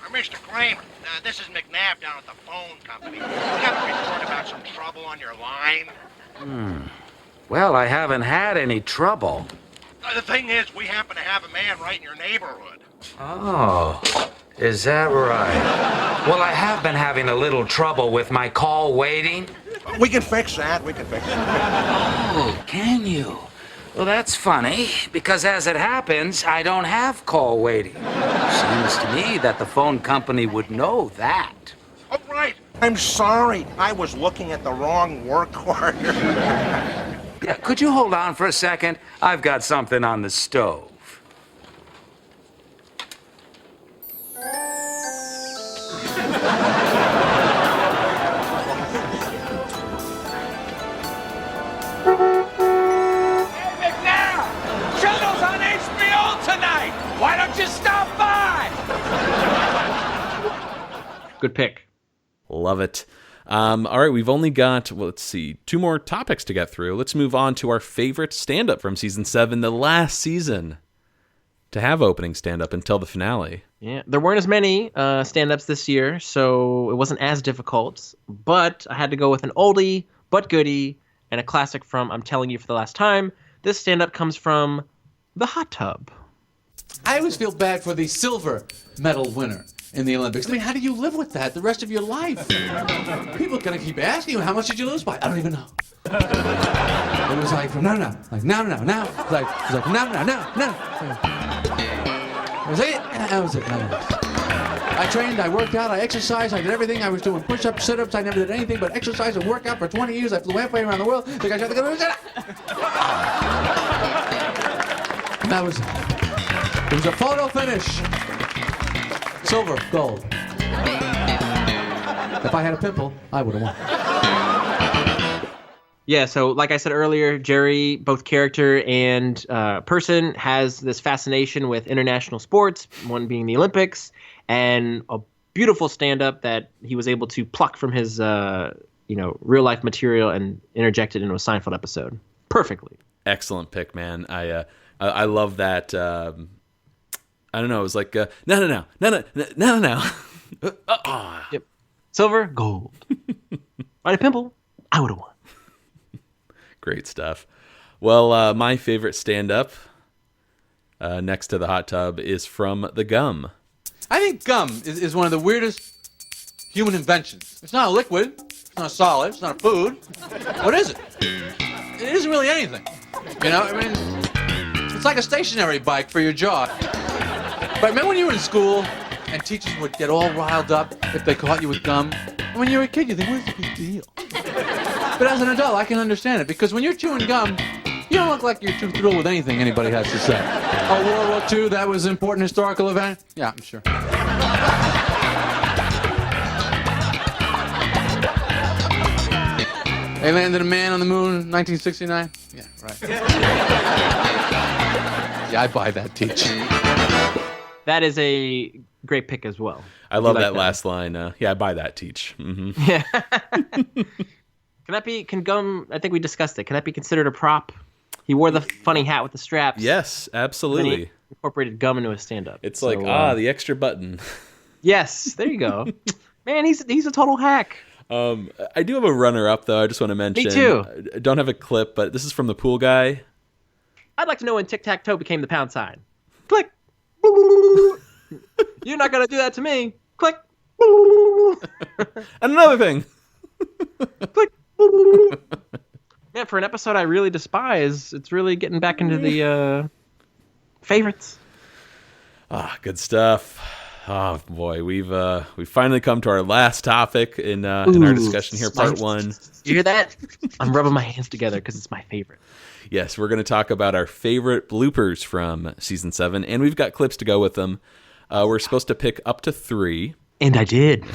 S15: Mr. Kramer. This is McNabb down at the phone company. We got a report about some trouble on your line.
S10: Well, I haven't had any trouble.
S15: The thing is, we happen to have a man right in your neighborhood.
S10: Oh, is that right? Well, I have been having a little trouble with my call waiting.
S15: We can fix that.
S10: Oh, can you? Well, that's funny, because as it happens, I don't have call waiting. Seems to me that the phone company would know that.
S15: Oh, right. I'm sorry. I was looking at the wrong work order.
S10: Yeah, could you hold on for a second? I've got something on the stove.
S2: Good pick.
S3: Love it. All right, we've only got, well, let's see, 2 more topics to get through. Let's move on to our favorite stand-up from season 7, the last season to have opening stand-up until the finale.
S2: Yeah, there weren't as many stand-ups this year, so it wasn't as difficult. But I had to go with an oldie but goodie and a classic from I'm Telling You for the Last Time. This stand-up comes from The Hot Tub.
S7: I always feel bad for the silver medal winner in the Olympics. I mean, how do you live with that the rest of your life? People are going to keep asking you, how much did you lose by? I don't even know. It was like, no. Like, no. It was like, no. Was it? That was it. I trained, I worked out, I exercised, I did everything. I was doing push-ups, sit-ups. I never did anything but exercise and work out for 20 years. I flew halfway around the world. The guy shot the gun. And that was it. It was a photo finish. Silver, gold. If I had a pimple, I would have won.
S2: Yeah, so like I said earlier, Jerry, both character and person, has this fascination with international sports, one being the Olympics, and a beautiful stand-up that he was able to pluck from his real-life material and interject it into a Seinfeld episode perfectly.
S3: Excellent pick, man. I love that. I don't know. It was like, no.
S2: Yep. Silver, gold. By a pimple, I would have won.
S3: Great stuff. Well, my favorite stand-up next to the hot tub is from the gum.
S7: I think gum is one of the weirdest human inventions. It's not a liquid. It's not solid. It's not a food. What is it? It isn't really anything. I mean, it's like a stationary bike for your jaw. But remember when you were in school and teachers would get all riled up if they caught you with gum? And when you were a kid, you think, what's the big deal? But as an adult, I can understand it, because when you're chewing gum, you don't look like you're too thrilled with anything anybody has to say. Oh, World War II, that was an important historical event? Yeah, I'm sure. They landed a man on the moon in 1969? Yeah, right. Yeah, I buy that, Teach.
S2: That is a great pick as well.
S3: I love that last line. Yeah, I buy that, Teach. Mm-hmm.
S2: Yeah. Can gum, I think we discussed it, can that be considered a prop? He wore the funny hat with the straps.
S3: Yes, absolutely.
S2: And he incorporated gum into his stand-up.
S3: It's like, the extra button.
S2: Yes, there you go. Man, he's a total hack.
S3: I do have a runner-up, though, I just want to mention.
S2: Me too.
S3: I don't have a clip, but this is from the pool guy.
S2: I'd like to know when tic-tac-toe became the pound sign. Click. You're not going to do that to me. Click.
S3: And another thing.
S2: Click. Man, for an episode I really despise, it's really getting back into the favorites.
S3: Good stuff. Oh boy, we've finally come to our last topic in our discussion here, part 1.
S2: You hear that? I'm rubbing my hands together because it's my favorite.
S3: Yes, we're going to talk about our favorite bloopers from season 7, and we've got clips to go with them. We're supposed to pick up to 3.
S2: And I did.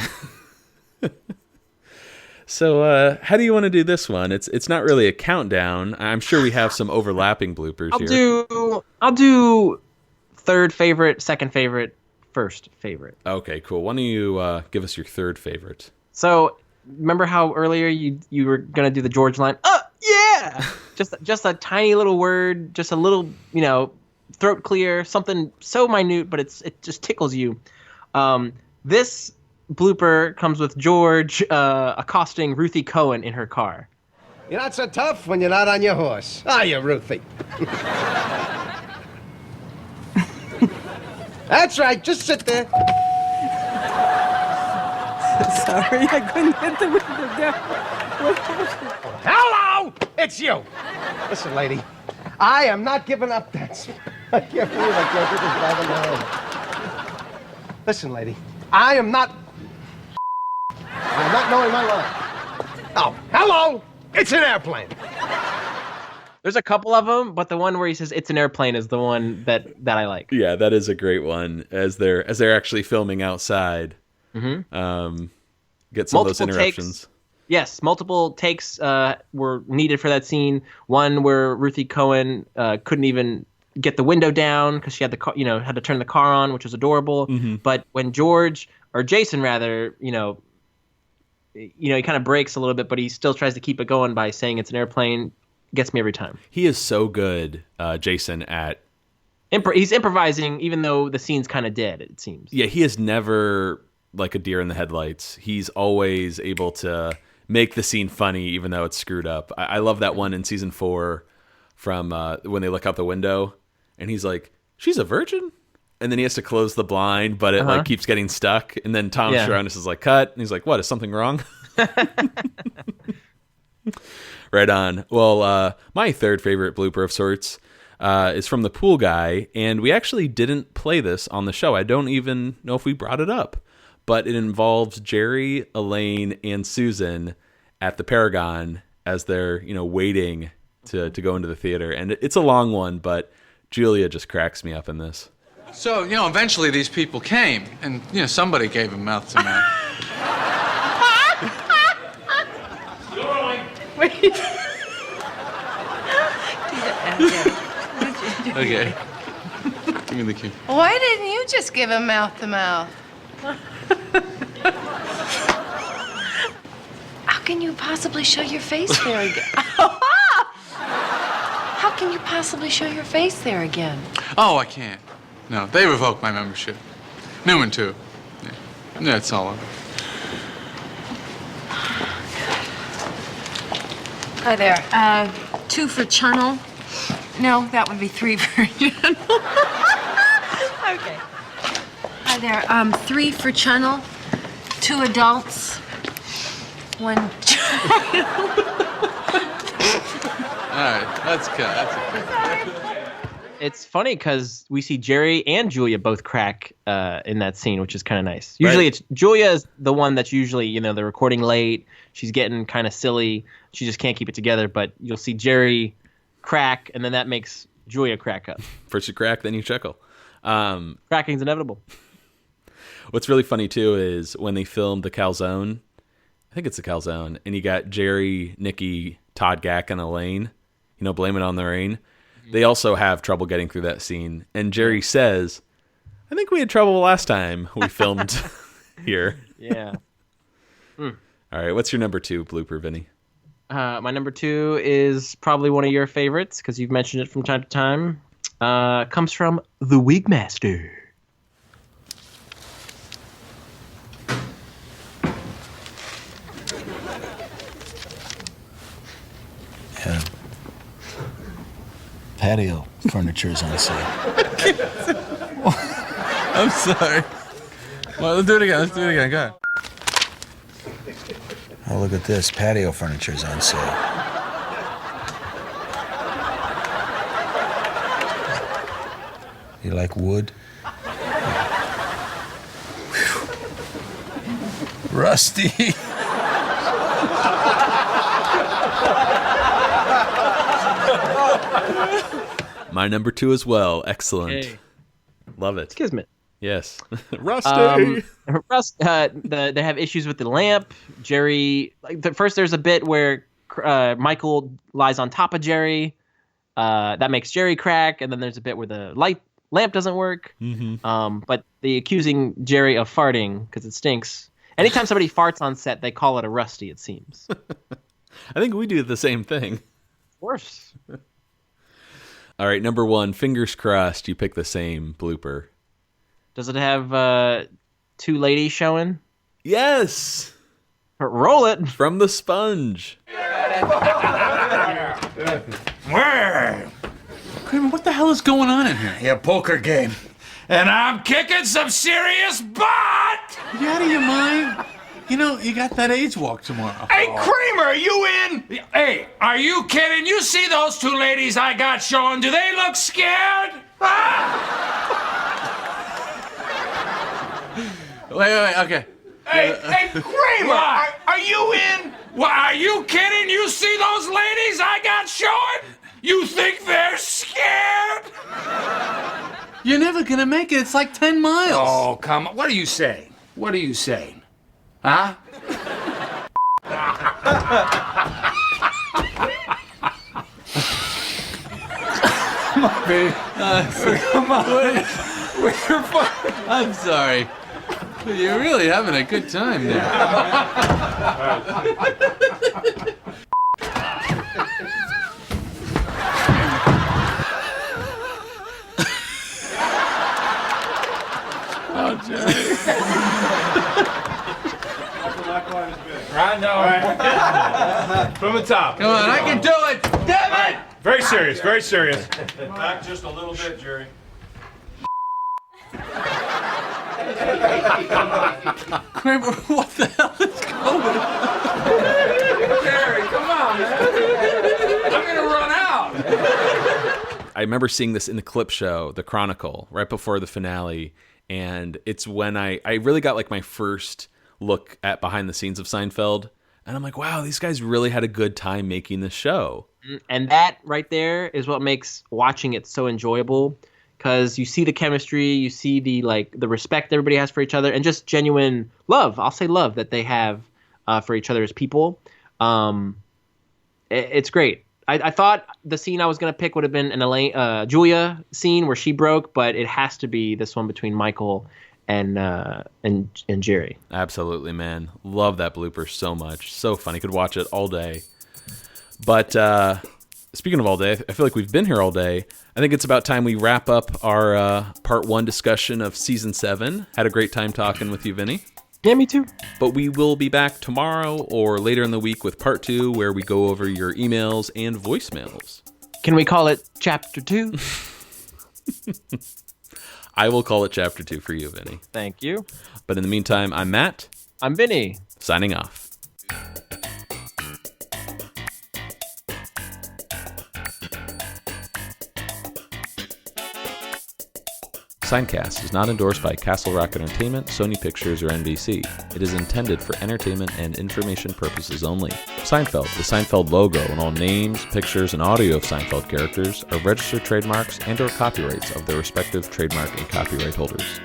S3: So, how do you want to do this one? It's not really a countdown. I'm sure we have some overlapping bloopers here.
S2: I'll do third favorite, second favorite, first favorite.
S3: Okay, cool. Why don't you give us your third favorite?
S2: So, remember how earlier you were gonna do the George line? Yeah. just a tiny little word, just a little throat clear, something so minute, but it just tickles you. This blooper comes with George accosting Ruthie Cohen in her car.
S5: You're not so tough when you're not on your horse, are you, Ruthie? That's right, just sit there.
S14: Sorry, I couldn't get the window down.
S5: Hello! It's you! Listen, lady, I am not giving up that. I can't believe I can't get this driving home. Listen, lady, I'm not knowing my line. Oh, hello! It's an airplane.
S2: There's a couple of them, but the one where he says it's an airplane is the one that I like.
S3: Yeah, that is a great one. As they're actually filming outside,
S2: mm-hmm.
S3: Get some multiple of those interruptions.
S2: Yes, multiple takes were needed for that scene. One where Ruthie Cohen couldn't even get the window down because she had the car, had to turn the car on, which was adorable.
S3: Mm-hmm.
S2: But when George or Jason rather, he kind of breaks a little bit, but he still tries to keep it going by saying it's an airplane. Gets me every time.
S3: He is so good, Jason, at...
S2: He's improvising, even though the scene's kind of dead, it seems.
S3: Yeah, he is never like a deer in the headlights. He's always able to make the scene funny, even though it's screwed up. I love that one in season 4 from when they look out the window, and he's like, "She's a virgin?" And then he has to close the blind, but it like keeps getting stuck. And then Tom Sharonis is like, "Cut." And he's like, "What? Is something wrong?" Right on. Well, my third favorite blooper of sorts is from the pool guy, and we actually didn't play this on the show. I don't even know if we brought it up, but it involves Jerry, Elaine, and Susan at the Paragon as they're waiting to go into the theater. And it's a long one, but Julia just cracks me up in this.
S7: So, eventually these people came, and, somebody gave them mouth to mouth.
S9: Wait.
S7: Okay. Give me the key.
S9: Why didn't you just give him mouth to mouth? How can you possibly show your face there again? How can you possibly show your face there again?
S7: Oh, I can't. No, they revoked my membership. Newman, too. Yeah, that's all.
S9: Hi there. 2 for Channel. No, that would be 3 for Channel. Okay. Hi there. 3 for Channel. 2 adults. 1 child.
S7: All right, that's good. That's okay.
S2: It's funny because we see Jerry and Julia both crack in that scene, which is kind of nice. Usually it's Julia is the one that's usually, they're recording late. She's getting kind of silly. She just can't keep it together. But you'll see Jerry crack, and then that makes Julia crack up.
S3: First you crack, then you chuckle.
S2: Cracking's inevitable.
S3: What's really funny, too, is when they filmed the Calzone, I think it's the Calzone, and you got Jerry, Nikki, Todd Gack, and Elaine, blame it on the rain. They also have trouble getting through that scene. And Jerry says, "I think we had trouble last time we filmed here."
S2: Yeah.
S3: All right, what's your number 2 blooper, Vinny?
S2: My number 2 is probably one of your favorites because you've mentioned it from time to time. Comes from The Wigmaster.
S16: Yeah. Patio furniture's on sale.
S7: I'm sorry. Well, let's do it again. Go ahead.
S16: Oh, look at this. Patio furniture's on sale. You like wood? Rusty.
S3: My number 2 as well. Excellent.
S2: Hey.
S3: Love it.
S2: Kismet.
S3: Yes. Rusty.
S2: They have issues with the lamp. Jerry, first there's a bit where Michael lies on top of Jerry. That makes Jerry crack, and then there's a bit where the lamp doesn't work.
S3: Mm-hmm.
S2: But the accusing Jerry of farting because it stinks. Anytime somebody farts on set, they call it a rusty, it seems.
S3: I think we do the same thing.
S2: Of course.
S3: All right, number 1, fingers crossed you pick the same blooper.
S2: Does it have 2 ladies showing?
S3: Yes!
S2: Roll it!
S3: From The Sponge.
S7: Where? Kramer, what the hell is going on in here?
S10: Yeah, poker game. And I'm kicking some serious butt!
S7: Are you out of your mind? You got that AIDS walk tomorrow.
S10: Hey, Kramer, are you in? Hey, are you kidding? You see those 2 ladies I got showing? Do they look scared?
S7: Wait, okay.
S10: Hey, Kramer, are you in? Well, are you kidding? You see those ladies I got showing? You think they're scared?
S7: You're never gonna make it. It's like 10 miles.
S10: Oh, come on. What are you saying? Huh?
S7: Come on, baby. Come on. I'm sorry. You're really having a good time there.
S3: Oh, Jerry.
S17: Right now. From the top.
S7: Come on, I can do it! Damn it!
S17: Very serious, very serious. Back just a little bit, Jerry.
S7: Kramer, what the hell is going on?
S10: Jerry, come on, man. I'm gonna run out.
S3: I remember seeing this in the clip show, The Chronicle, right before the finale, and it's when I really got like my first look at behind the scenes of Seinfeld, and I'm like, wow, these guys really had a good time making this show.
S2: And that right there is what makes watching it so enjoyable, because you see the chemistry, you see the respect everybody has for each other, and just genuine love. I'll say love that they have for each other as people. It's great. I thought the scene I was going to pick would have been an Julia scene where she broke, but it has to be this one between Michael and Jerry.
S3: Absolutely, man. Love that blooper so much. So funny. Could watch it all day. But speaking of all day, I feel like we've been here all day. I think it's about time we wrap up our part 1 discussion of season 7. Had a great time talking with you, Vinny.
S2: Yeah, me too.
S3: But we will be back tomorrow or later in the week with part 2, where we go over your emails and voicemails.
S2: Can we call it chapter 2?
S3: I will call it chapter 2 for you, Vinny.
S2: Thank you.
S3: But in the meantime, I'm Matt.
S2: I'm Vinny.
S3: Signing off. Seincast is not endorsed by Castle Rock Entertainment, Sony Pictures, or NBC. It is intended for entertainment and information purposes only. Seinfeld, the Seinfeld logo, and all names, pictures, and audio of Seinfeld characters are registered trademarks and/or copyrights of their respective trademark and copyright holders.